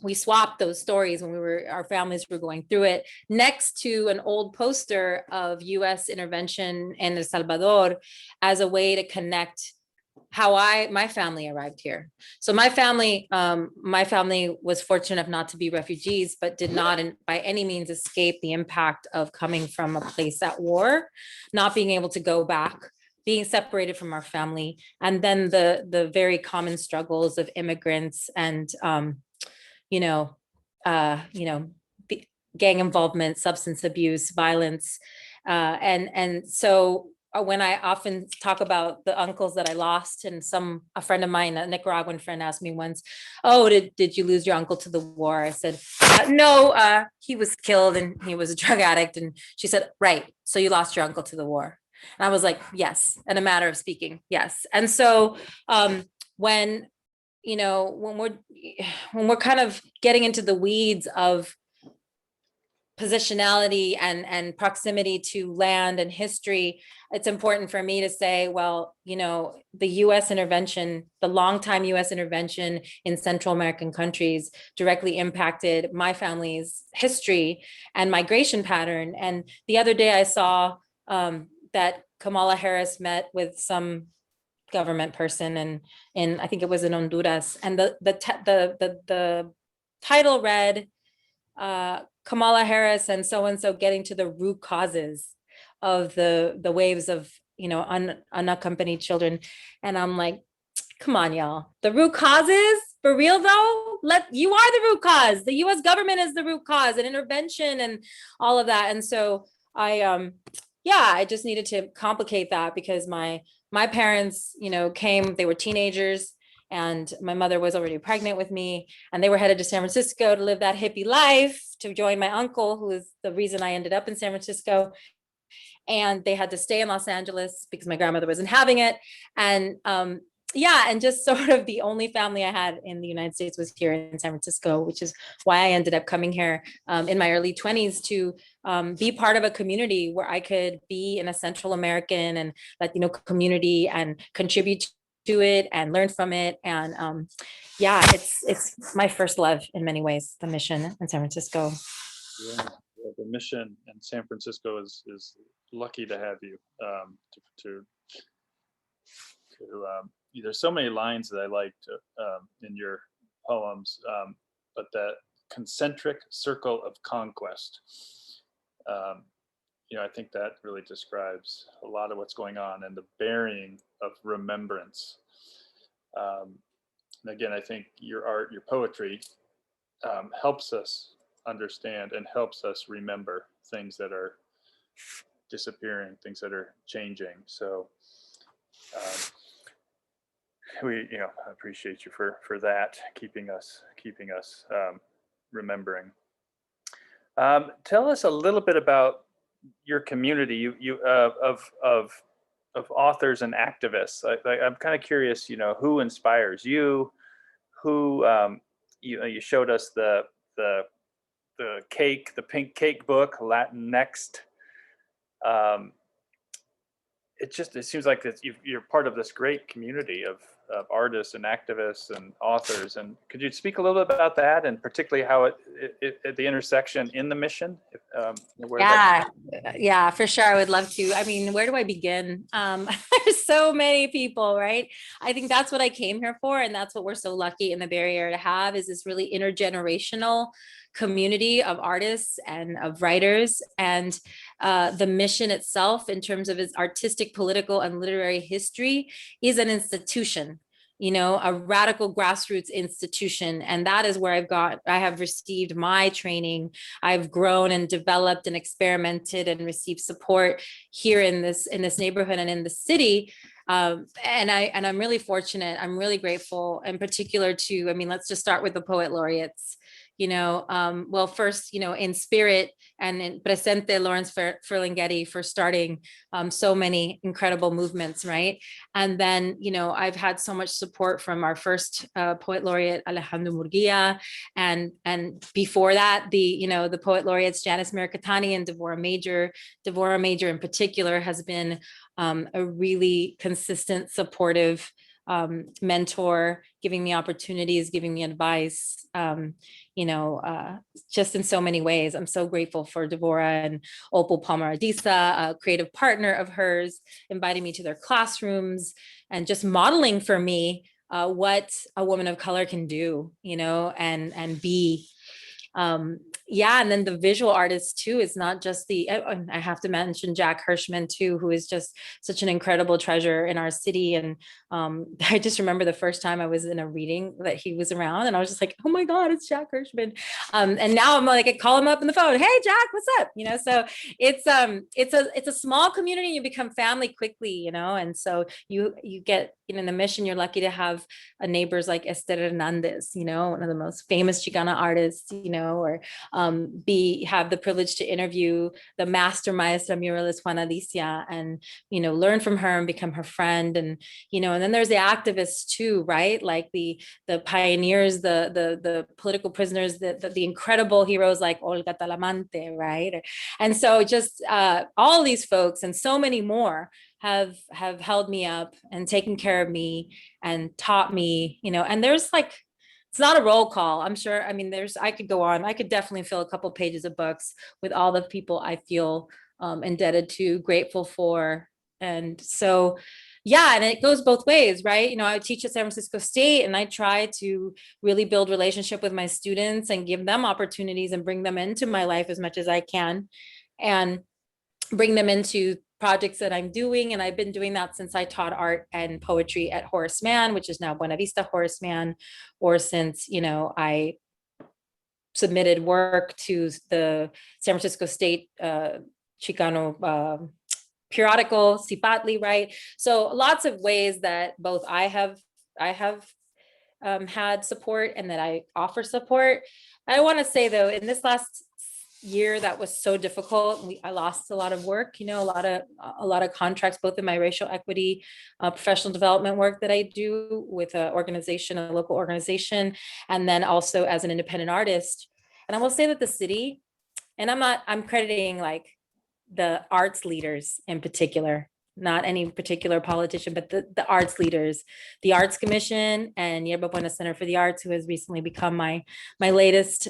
we swapped those stories when our families were going through it, next to an old poster of US intervention in El Salvador as a way to connect how my family arrived here. So my family was fortunate enough not to be refugees, but did not by any means escape the impact of coming from a place at war, not being able to go back, being separated from our family, and then the very common struggles of immigrants and gang involvement, substance abuse, violence, and so when I often talk about the uncles that I lost, and a friend of mine, a Nicaraguan friend, asked me once, "Oh, did you lose your uncle to the war?" I said, "No, he was killed and he was a drug addict." And she said, "Right, so you lost your uncle to the war." And I was like, "Yes," in a matter of speaking, yes. And so when we're kind of getting into the weeds of positionality and proximity to land and history, it's important for me to say, well, the US intervention, the longtime US intervention in Central American countries directly impacted my family's history and migration pattern. And the other day I saw that Kamala Harris met with some government person and I think it was in Honduras, and the title read, Kamala Harris and so getting to the root causes of the waves of unaccompanied children. And I'm like, come on, y'all, the root causes for real though? You are the root cause. The US government is the root cause, and intervention and all of that. And so I just needed to complicate that because my parents, came, they were teenagers, and my mother was already pregnant with me, and they were headed to San Francisco to live that hippie life, to join my uncle, who is the reason I ended up in San Francisco. And they had to stay in Los Angeles because my grandmother wasn't having it. And and just sort of the only family I had in the United States was here in San Francisco, which is why I ended up coming here in my early 20s to be part of a community where I could be in a Central American and Latino community and contribute to it and learn from it. And it's my first love in many ways, the mission in San Francisco. Yeah, the mission in San Francisco is lucky to have you. There's so many lines that I liked in your poems, but that concentric circle of conquest. I think that really describes a lot of what's going on, and the burying of remembrance. And again, I think your art, your poetry, helps us understand and helps us remember things that are disappearing, things that are changing. So we appreciate you for that, keeping us remembering. Tell us a little bit about your community of authors and activists. I'm kind of curious, who inspires you, who you showed us the pink cake book, Latin Next. it seems like that you're part of this great community of artists and activists and authors. And could you speak a little bit about that, and particularly how it at the intersection in the mission? Yeah, for sure. I would love to. I mean, where do I begin? There's so many people, right? I think that's what I came here for. And that's what we're so lucky in the Bay Area to have, is this really intergenerational community of artists and of writers. And the mission itself, in terms of its artistic, political, and literary history, is an institution, a radical grassroots institution. And that is where I have received my training. I've grown and developed and experimented and received support here in this neighborhood and in the city. And I'm really fortunate. I'm really grateful, in particular to, let's just start with the poet laureates. Well, first, in spirit and in presente, Lawrence Ferlinghetti, for starting so many incredible movements, right? And then, I've had so much support from our first poet laureate, Alejandro Murguia, and before that, the poet laureates Janice Miracatani and Devorah Major. Devorah Major in particular has been a really consistent, supportive mentor, giving me opportunities, giving me advice, just in so many ways. I'm so grateful for Devorah and Opal Palmer Adisa, a creative partner of hers, inviting me to their classrooms and just modeling for me what a woman of color can do, and be. And then the visual artist too is not just I have to mention Jack Hirschman too, who is just such an incredible treasure in our city. And I just remember the first time I was in a reading that he was around, and I was just like, oh my God, it's Jack Hirschman. And now I'm like, I call him up on the phone. Hey, Jack, what's up? So it's a small community. You become family quickly, and so you get, in the mission, you're lucky to have neighbors like Esther Hernandez, one of the most famous Chicana artists, or have the privilege to interview the master maestra muralist Juana Leticia, and learn from her and become her friend. And and then there's the activists too, right? Like the pioneers, the political prisoners, the incredible heroes like Olga Talamante, right? And so just all these folks and so many more have held me up and taken care of me and taught me, and there's it's not a roll call. I'm sure. I could go on. I could definitely fill a couple pages of books with all the people I feel indebted to, grateful for. And so, and it goes both ways, right? I teach at San Francisco State, and I try to really build relationship with my students and give them opportunities and bring them into my life as much as I can, and bring them into projects that I'm doing. And I've been doing that since I taught art and poetry at Horace Mann, which is now Buena Vista Horace Mann, or since, I submitted work to the San Francisco State Chicano periodical, Cipatli, right? So lots of ways that both I have had support and that I offer support. I want to say though, in this last year that was so difficult, I lost a lot of work, a lot of contracts, both in my racial equity professional development work that I do with a local organization, and then also as an independent artist. And I will say that the city, and I'm crediting the arts leaders in particular, not any particular politician, but the arts leaders, the Arts Commission and Yerba Buena Center for the Arts, who has recently become my latest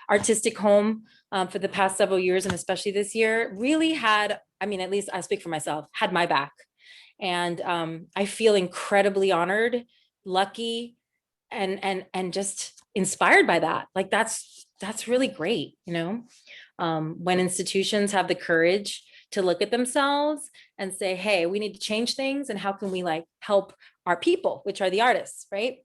artistic home for the past several years, and especially this year, really had, at least I speak for myself, had my back. And I feel incredibly honored, lucky, and just inspired by that. That's really great, when institutions have the courage to look at themselves and say, hey, we need to change things, and how can we help our people, which are the artists, right?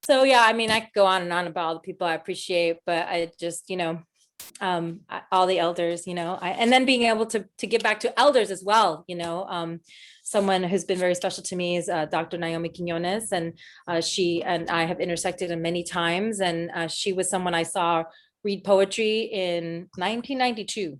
So I could go on and on about all the people I appreciate, but I just, all the elders, and then being able to give back to elders as well, someone who's been very special to me is Dr. Naomi Quinones, and she and I have intersected many times, and she was someone I saw read poetry in 1992.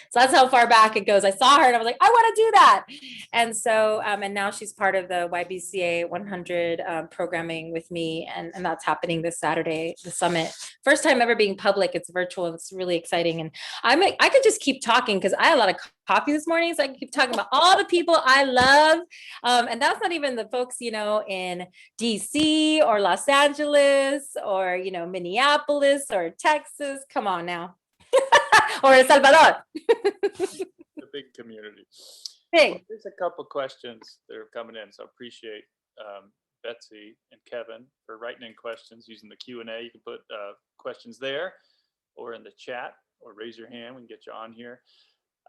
So that's how far back it goes. I saw her and I was like, I want to do that. And so, and now she's part of the YBCA 100 programming with me. And that's happening this Saturday, the summit first time ever being public. It's virtual. It's really exciting. And I could just keep talking because I had a lot of coffee this morning. So I can keep talking about all the people I love. And that's not even the folks, in DC or Los Angeles or, Minneapolis or Texas. Come on now. Or El Salvador. A big community. Big. Well, there's a couple questions that are coming in, so I appreciate Betsy and Kevin for writing in questions using the Q&A. You can put questions there or in the chat or raise your hand. We can get you on here.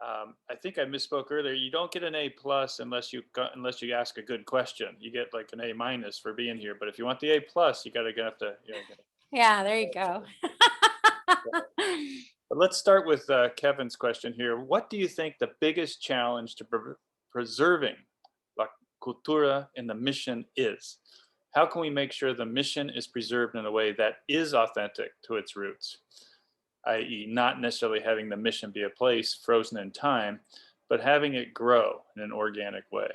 I think I misspoke earlier. You don't get an A+ unless you ask a good question. You get like an A- for being here. But if you want the A+, you gotta have to. Yeah, there you go. But let's start with Kevin's question here. What do you think the biggest challenge to preserving La Cultura in the mission is? How can we make sure the mission is preserved in a way that is authentic to its roots, i.e. not necessarily having the mission be a place frozen in time, but having it grow in an organic way?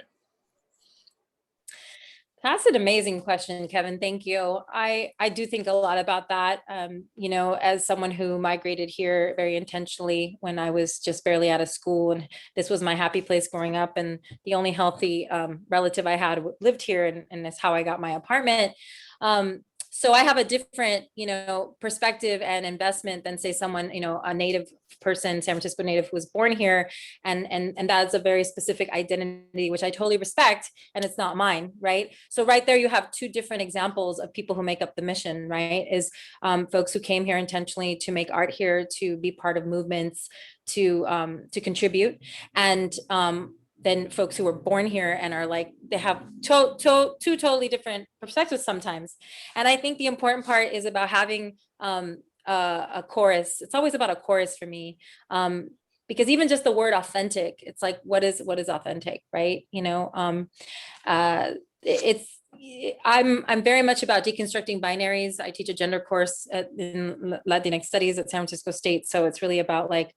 That's an amazing question, Kevin. Thank you. I do think a lot about that. As someone who migrated here very intentionally when I was just barely out of school, and this was my happy place growing up, and the only healthy relative I had lived here, and that's how I got my apartment. So I have a different, perspective and investment than say someone, a native person, San Francisco native who was born here. And that's a very specific identity, which I totally respect. And it's not mine, right? So right there, you have two different examples of people who make up the mission, right? Is folks who came here intentionally to make art here, to be part of movements, to contribute. And than folks who were born here and are like, they have two totally different perspectives sometimes. And I think the important part is about having a chorus. It's always about a chorus for me. Because even just the word authentic, it's like, what is authentic, right? I'm very much about deconstructing binaries. I teach a gender course in Latinx studies at San Francisco State. So it's really about like,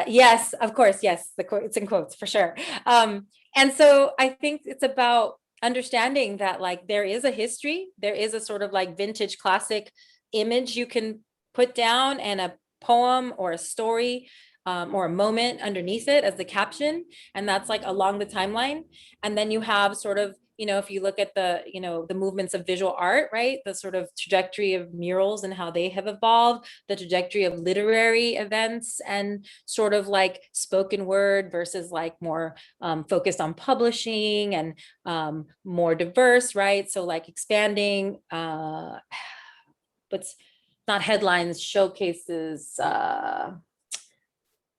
yes, of course. Yes. It's in quotes for sure. And so I think it's about understanding that like there is a history, there is a sort of like vintage classic image you can put down and a poem or a story or a moment underneath it as the caption. And that's like along the timeline. And then you have sort of, if you look at the, the movements of visual art, right? The sort of trajectory of murals and how they have evolved, the trajectory of literary events and sort of like spoken word versus like more focused on publishing and more diverse, right? So like expanding, but not headlines, showcases,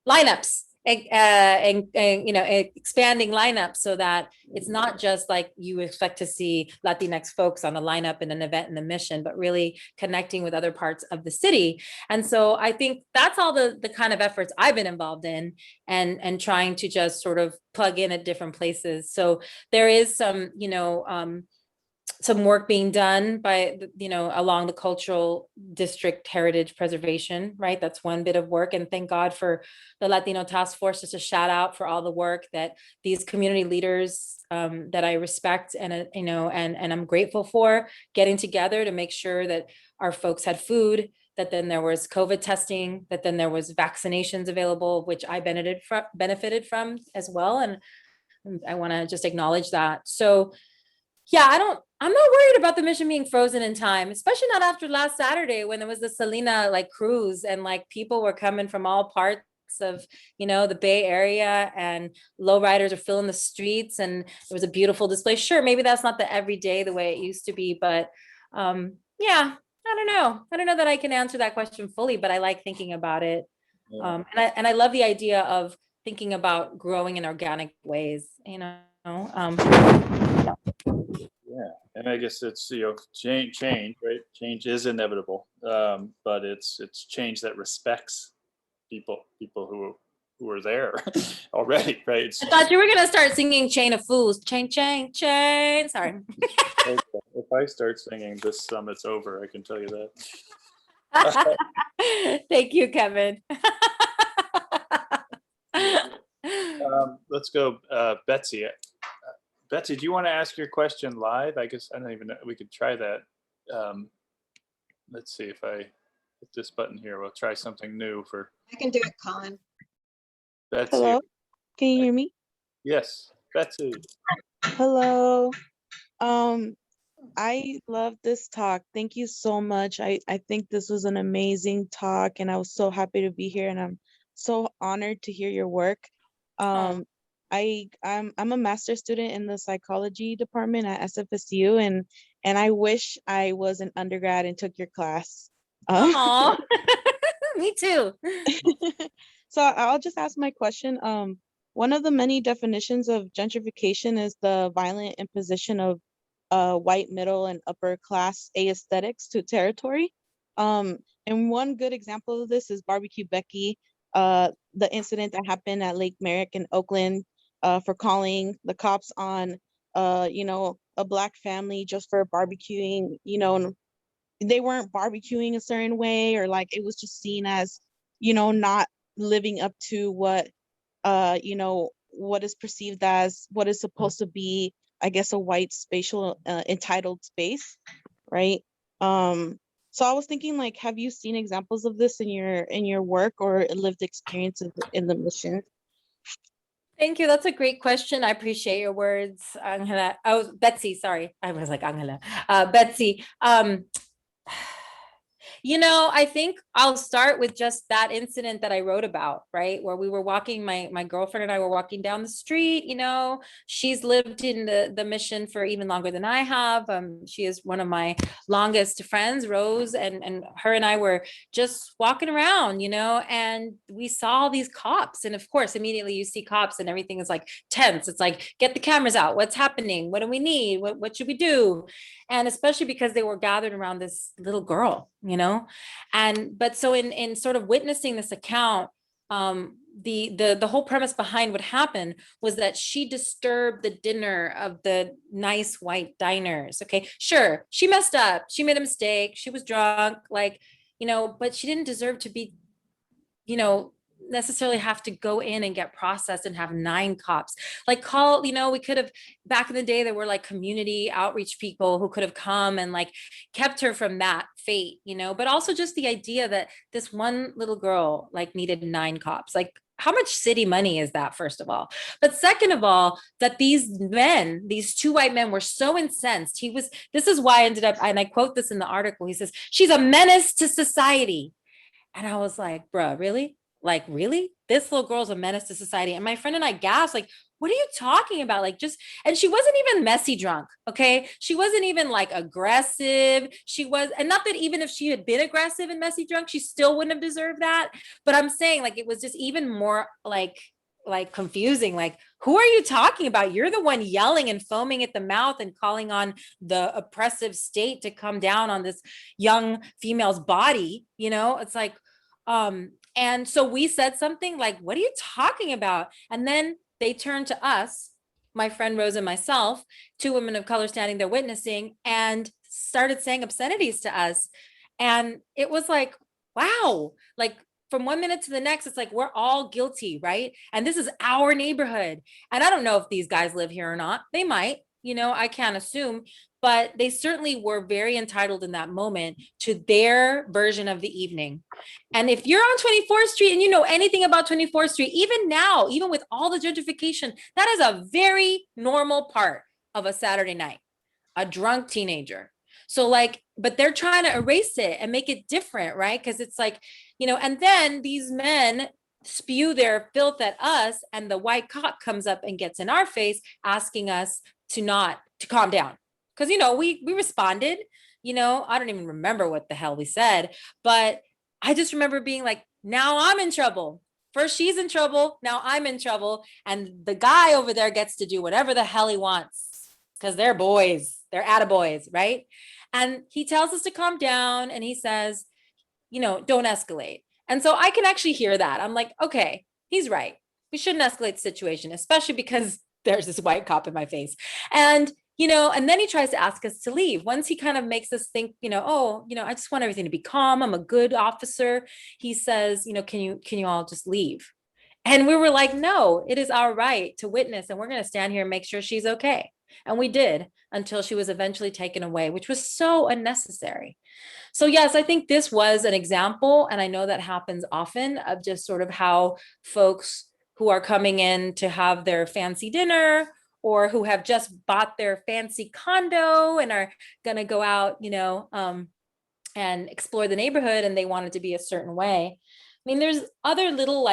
lineups. And expanding lineups so that it's not just like you expect to see Latinx folks on a lineup in an event in the mission, but really connecting with other parts of the city. And so I think that's all the kind of efforts I've been involved in and trying to just sort of plug in at different places. So there is some work being done by, along the cultural district heritage preservation, right? That's one bit of work. And thank God for the Latino Task Force, just a shout out for all the work that these community leaders that I respect and I'm grateful for getting together to make sure that our folks had food, that then there was COVID testing, that then there was vaccinations available, which I benefited from as well. And I want to just acknowledge that. So yeah, I'm not worried about the mission being frozen in time, especially not after last Saturday when there was the Selena like cruise and like people were coming from all parts of, the Bay Area and lowriders are filling the streets and there was a beautiful display. Sure, maybe that's not the everyday the way it used to be, but yeah, I don't know. I don't know that I can answer that question fully, but I like thinking about it. Yeah. And I love the idea of thinking about growing in organic ways, Yeah, and I guess it's change, right? Change is inevitable, but it's change that respects people who are there already, right? I thought you were gonna start singing "Chain of Fools," chain. Sorry. If I start singing, this summit's over. I can tell you that. Thank you, Kevin. Let's go, Betsy. Betsy, do you want to ask your question live? I guess I don't even know. We could try that. let's see if I hit this button here. We'll try something new for I can do it, Colin. Betsy. Hello, can you hear me? Yes, Betsy. Hello. I love this talk. Thank you so much. I think this was an amazing talk, and I was so happy to be here, and I'm so honored to hear your work. Oh. I'm a master's student in the psychology department at SFSU, and I wish I was an undergrad and took your class. Aw. Me too. So I'll just ask my question. One of the many definitions of gentrification is the violent imposition of white middle and upper class aesthetics to territory. And one good example of this is Barbecue Becky, the incident that happened at Lake Merrick in Oakland, for calling the cops on, a Black family just for barbecuing, and they weren't barbecuing a certain way, or like it was just seen as, not living up to what is perceived as what is supposed to be, I guess, a white spatial entitled space, right? So I was thinking, like, have you seen examples of this in your work or lived experiences in the mission? Thank you. That's a great question. I appreciate your words, Angela. Oh, Betsy, sorry. I was like Angela. Betsy. I think I'll start with just that incident that I wrote about, right? Where we were walking, my girlfriend and I were walking down the street, she's lived in the mission for even longer than I have. She is one of my longest friends, Rose, and her and I were just walking around, and we saw these cops. And of course, immediately you see cops and everything is like tense. It's like, get the cameras out. What's happening? What do we need? What should we do? And especially because they were gathered around this little girl, but so in sort of witnessing this account, the whole premise behind what happened was that she disturbed the dinner of the nice white diners. Okay, sure, she messed up, she made a mistake, she was drunk, but she didn't deserve to be, necessarily have to go in and get processed and have 9 cops. We could have, back in the day, there were like community outreach people who could have come and like kept her from that fate, but also just the idea that this one little girl like needed 9 cops. Like, how much city money is that, first of all? But second of all, that these 2 white men were so incensed. This is why I ended up, and I quote this in the article, he says, "She's a menace to society." And I was like, bruh, really? Like, really? This little girl's a menace to society. And my friend and I gasped, like, what are you talking about? And she wasn't even messy drunk, okay? She wasn't even like aggressive. And not that even if she had been aggressive and messy drunk, she still wouldn't have deserved that. But I'm saying, like, it was just even more like confusing. Like, who are you talking about? You're the one yelling and foaming at the mouth and calling on the oppressive state to come down on this young female's body. It's like, and so we said something like, what are you talking about? And then they turned to us, my friend Rose and myself, 2 women of color standing there witnessing, and started saying obscenities to us. And it was like, wow, like from one minute to the next, it's like, we're all guilty, right? And this is our neighborhood. And I don't know if these guys live here or not. They might, I can't assume, but they certainly were very entitled in that moment to their version of the evening. And if you're on 24th Street and you know anything about 24th Street, even now, even with all the gentrification, that is a very normal part of a Saturday night, a drunk teenager. So but they're trying to erase it and make it different, right? Because it's like, and then these men spew their filth at us, and the white cop comes up and gets in our face asking us to calm down. Because, we responded, I don't even remember what the hell we said, but I just remember being like, now I'm in trouble. First she's in trouble, now I'm in trouble. And the guy over there gets to do whatever the hell he wants because they're boys, they're attaboys, right? And he tells us to calm down, and he says, don't escalate. And so I can actually hear that. I'm like, okay, he's right. We shouldn't escalate the situation, especially because there's this white cop in my face. And and then he tries to ask us to leave. Once he kind of makes us think, I just want everything to be calm. I'm a good officer. He says, can you all just leave? And we were like, no, it is our right to witness, and we're going to stand here and make sure she's okay. And we did, until she was eventually taken away, which was so unnecessary. So yes, I think this was an example, and I know that happens often, of just sort of how folks who are coming in to have their fancy dinner, or who have just bought their fancy condo and are gonna go out, and explore the neighborhood, and they want it to be a certain way. I mean, there's other little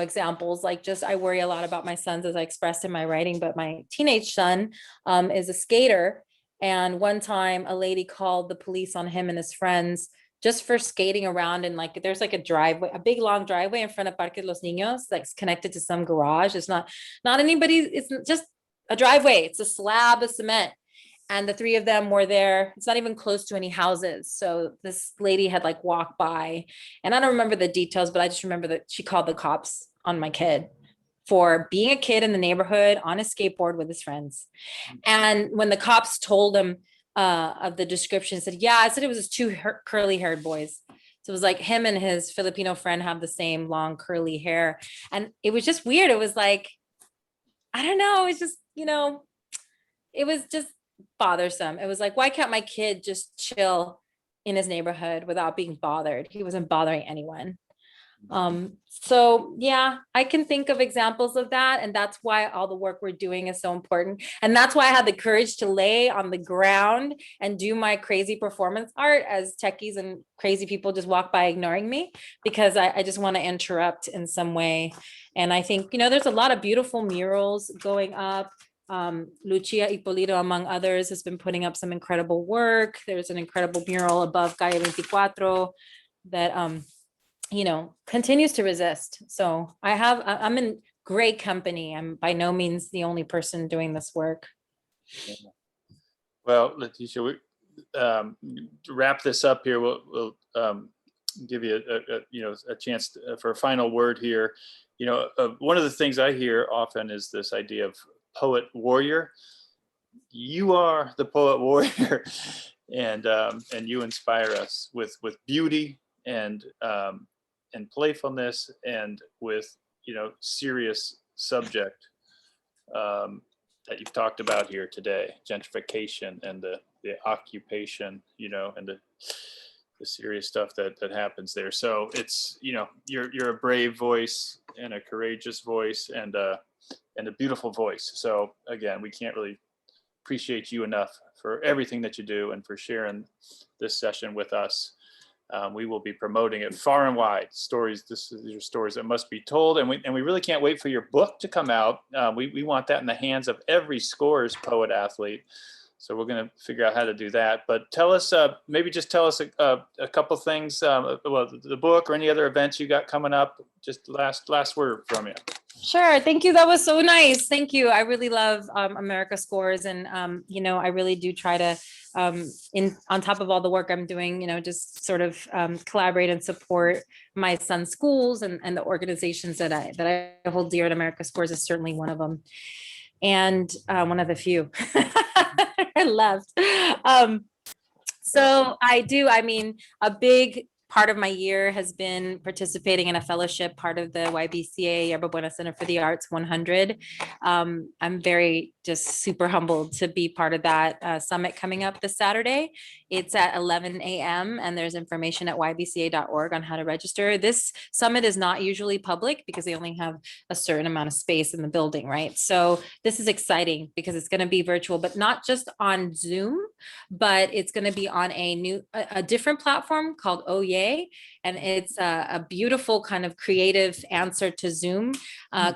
examples, like, just, I worry a lot about my sons, as I expressed in my writing, but my teenage son is a skater. And one time a lady called the police on him and his friends just for skating around, and like, there's like a driveway, a big long driveway in front of Parque de los Niños, like connected to some garage. It's not anybody, it's just a driveway. It's a slab of cement. And the three of them were there. It's not even close to any houses. So this lady had like walked by, and I don't remember the details, but I just remember that she called the cops on my kid for being a kid in the neighborhood on a skateboard with his friends. And when the cops told him of the description, said, yeah, I said it was his two curly haired boys. So it was like him and his Filipino friend have the same long curly hair. And it was just weird. It was like, I don't know. It's just, it was just bothersome. It was like, why can't my kid just chill in his neighborhood without being bothered? He wasn't bothering anyone. So yeah, I can think of examples of that. And that's why all the work we're doing is so important. And that's why I had the courage to lay on the ground and do my crazy performance art as techies and crazy people just walk by ignoring me, because I just want to interrupt in some way. And I think, there's a lot of beautiful murals going up. Lucia Ippolito, among others, has been putting up some incredible work. There's an incredible mural above Calle 24 that, continues to resist. So I'm in great company. I'm by no means the only person doing this work. Well, Leticia, we to wrap this up here. We'll give you a chance for a final word here. One of the things I hear often is this idea of poet warrior. You are the poet warrior, and you inspire us with beauty and playfulness, and with serious subject that you've talked about here today, gentrification and the occupation, and the serious stuff that happens there. So it's you're a brave voice and a courageous voice and a beautiful voice. So again, we can't really appreciate you enough for everything that you do and for sharing this session with us. We will be promoting it far and wide. These are stories that must be told, and we really can't wait for your book to come out. We want that in the hands of every Scores poet athlete. So we're going to figure out how to do that. But tell us, maybe just tell us a couple things. Well, the book or any other events you got coming up. Just last word from you. Sure. Thank you. That was so nice. Thank you. I really love America Scores. And, I really do try to, on top of all the work I'm doing, just sort of collaborate and support my son's schools and the organizations that I hold dear. And America Scores is certainly one of them. And one of the few left. So a big part of my year has been participating in a fellowship, part of the YBCA Yerba Buena Center for the Arts 100. I'm very just super humbled to be part of that summit coming up this Saturday. It's at 11 a.m. and there's information at ybca.org on how to register. This summit is not usually public because they only have a certain amount of space in the building, right? So this is exciting because it's going to be virtual, but not just on Zoom, but it's going to be on a different platform called Oye. And it's a beautiful kind of creative answer to Zoom,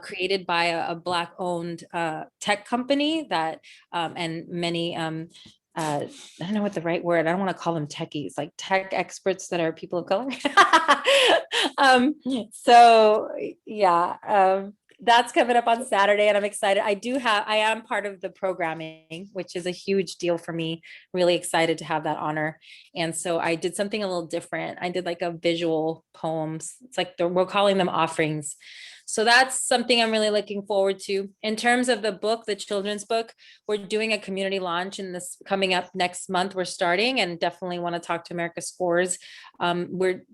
created by a Black-owned tech company that and many I don't know what the right word. I don't want to call them techies, like tech experts that are people of color. That's coming up on Saturday, and I'm excited. I am part of the programming, which is a huge deal for me. Really excited to have that honor. And so I did something a little different. I did like a visual poems. It's like we're calling them offerings. So that's something I'm really looking forward to. In terms of the book, the children's book, we're doing a community launch in this coming up next month. We're starting, and definitely want to talk to America Scores.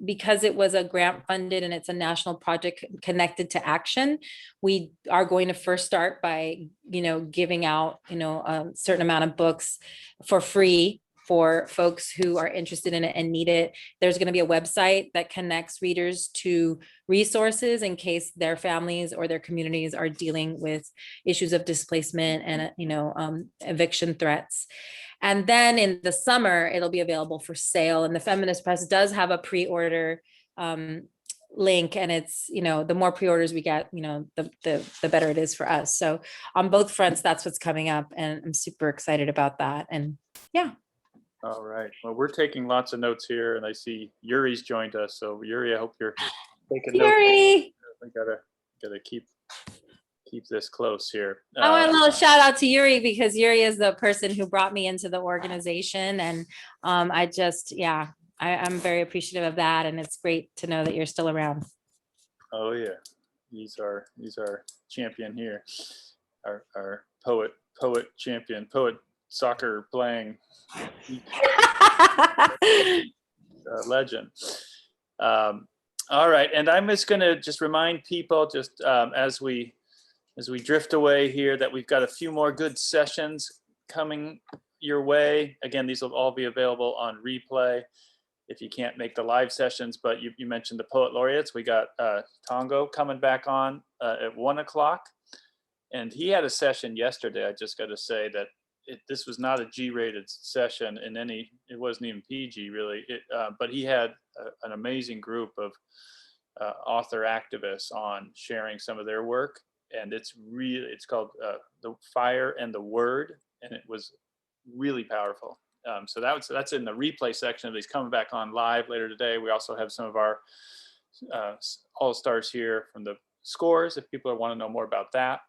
Because it was a grant funded and it's a national project connected to action, we are going to first start by, giving out, a certain amount of books for free for folks who are interested in it and need it. There's going to be a website that connects readers to resources in case their families or their communities are dealing with issues of displacement and, eviction threats. And then in the summer, it'll be available for sale. And the Feminist Press does have a pre-order link, and it's, the more pre-orders we get, the better it is for us. So on both fronts, that's what's coming up, and I'm super excited about that. And yeah. All right. Well, we're taking lots of notes here, and I see Yuri's joined us. So Yuri, I hope you're taking notes. Yuri. I gotta keep this close here. I want a little shout out to Yuri, because Yuri is the person who brought me into the organization, and I'm very appreciative of that, and it's great to know that you're still around. Oh yeah, he's our champion here, our poet champion, poet soccer playing legend. All right, and I'm just going to remind people as we drift away here that we've got a few more good sessions coming your way. Again, these will all be available on replay if you can't make the live sessions, but you mentioned the poet laureates. We got Tongo coming back on at 1:00, and he had a session yesterday. I just got to say that this was not a G-rated session it wasn't even PG really, but he had an amazing group of author activists on sharing some of their work, and it's called The Fire and the Word, and it was really powerful. So that's in the replay section of these, coming back on live later today. We also have some of our all-stars here from the scores if people want to know more about that.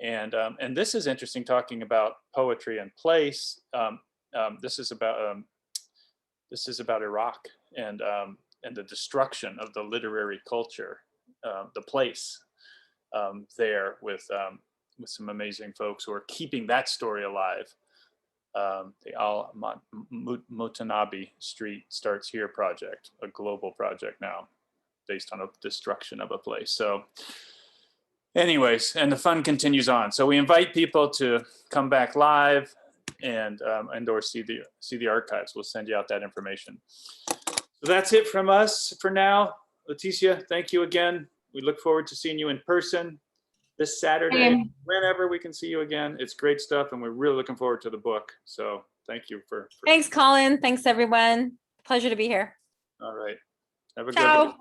And this is interesting, talking about poetry and place. This is about Iraq and the destruction of the literary culture, the place there with some amazing folks who are keeping that story alive. The Al Mutanabi Street Starts Here project, a global project now, based on a destruction of a place. So anyways, and the fun continues on. So we invite people to come back live and or see the archives. We'll send you out that information. So that's it from us for now. Leticia, thank you again. We look forward to seeing you in person this Saturday, whenever we can see you again. It's great stuff, and we're really looking forward to the book. So thank you for Thanks, Colin. Thanks, everyone. Pleasure to be here. All right. Have a Ciao. good one.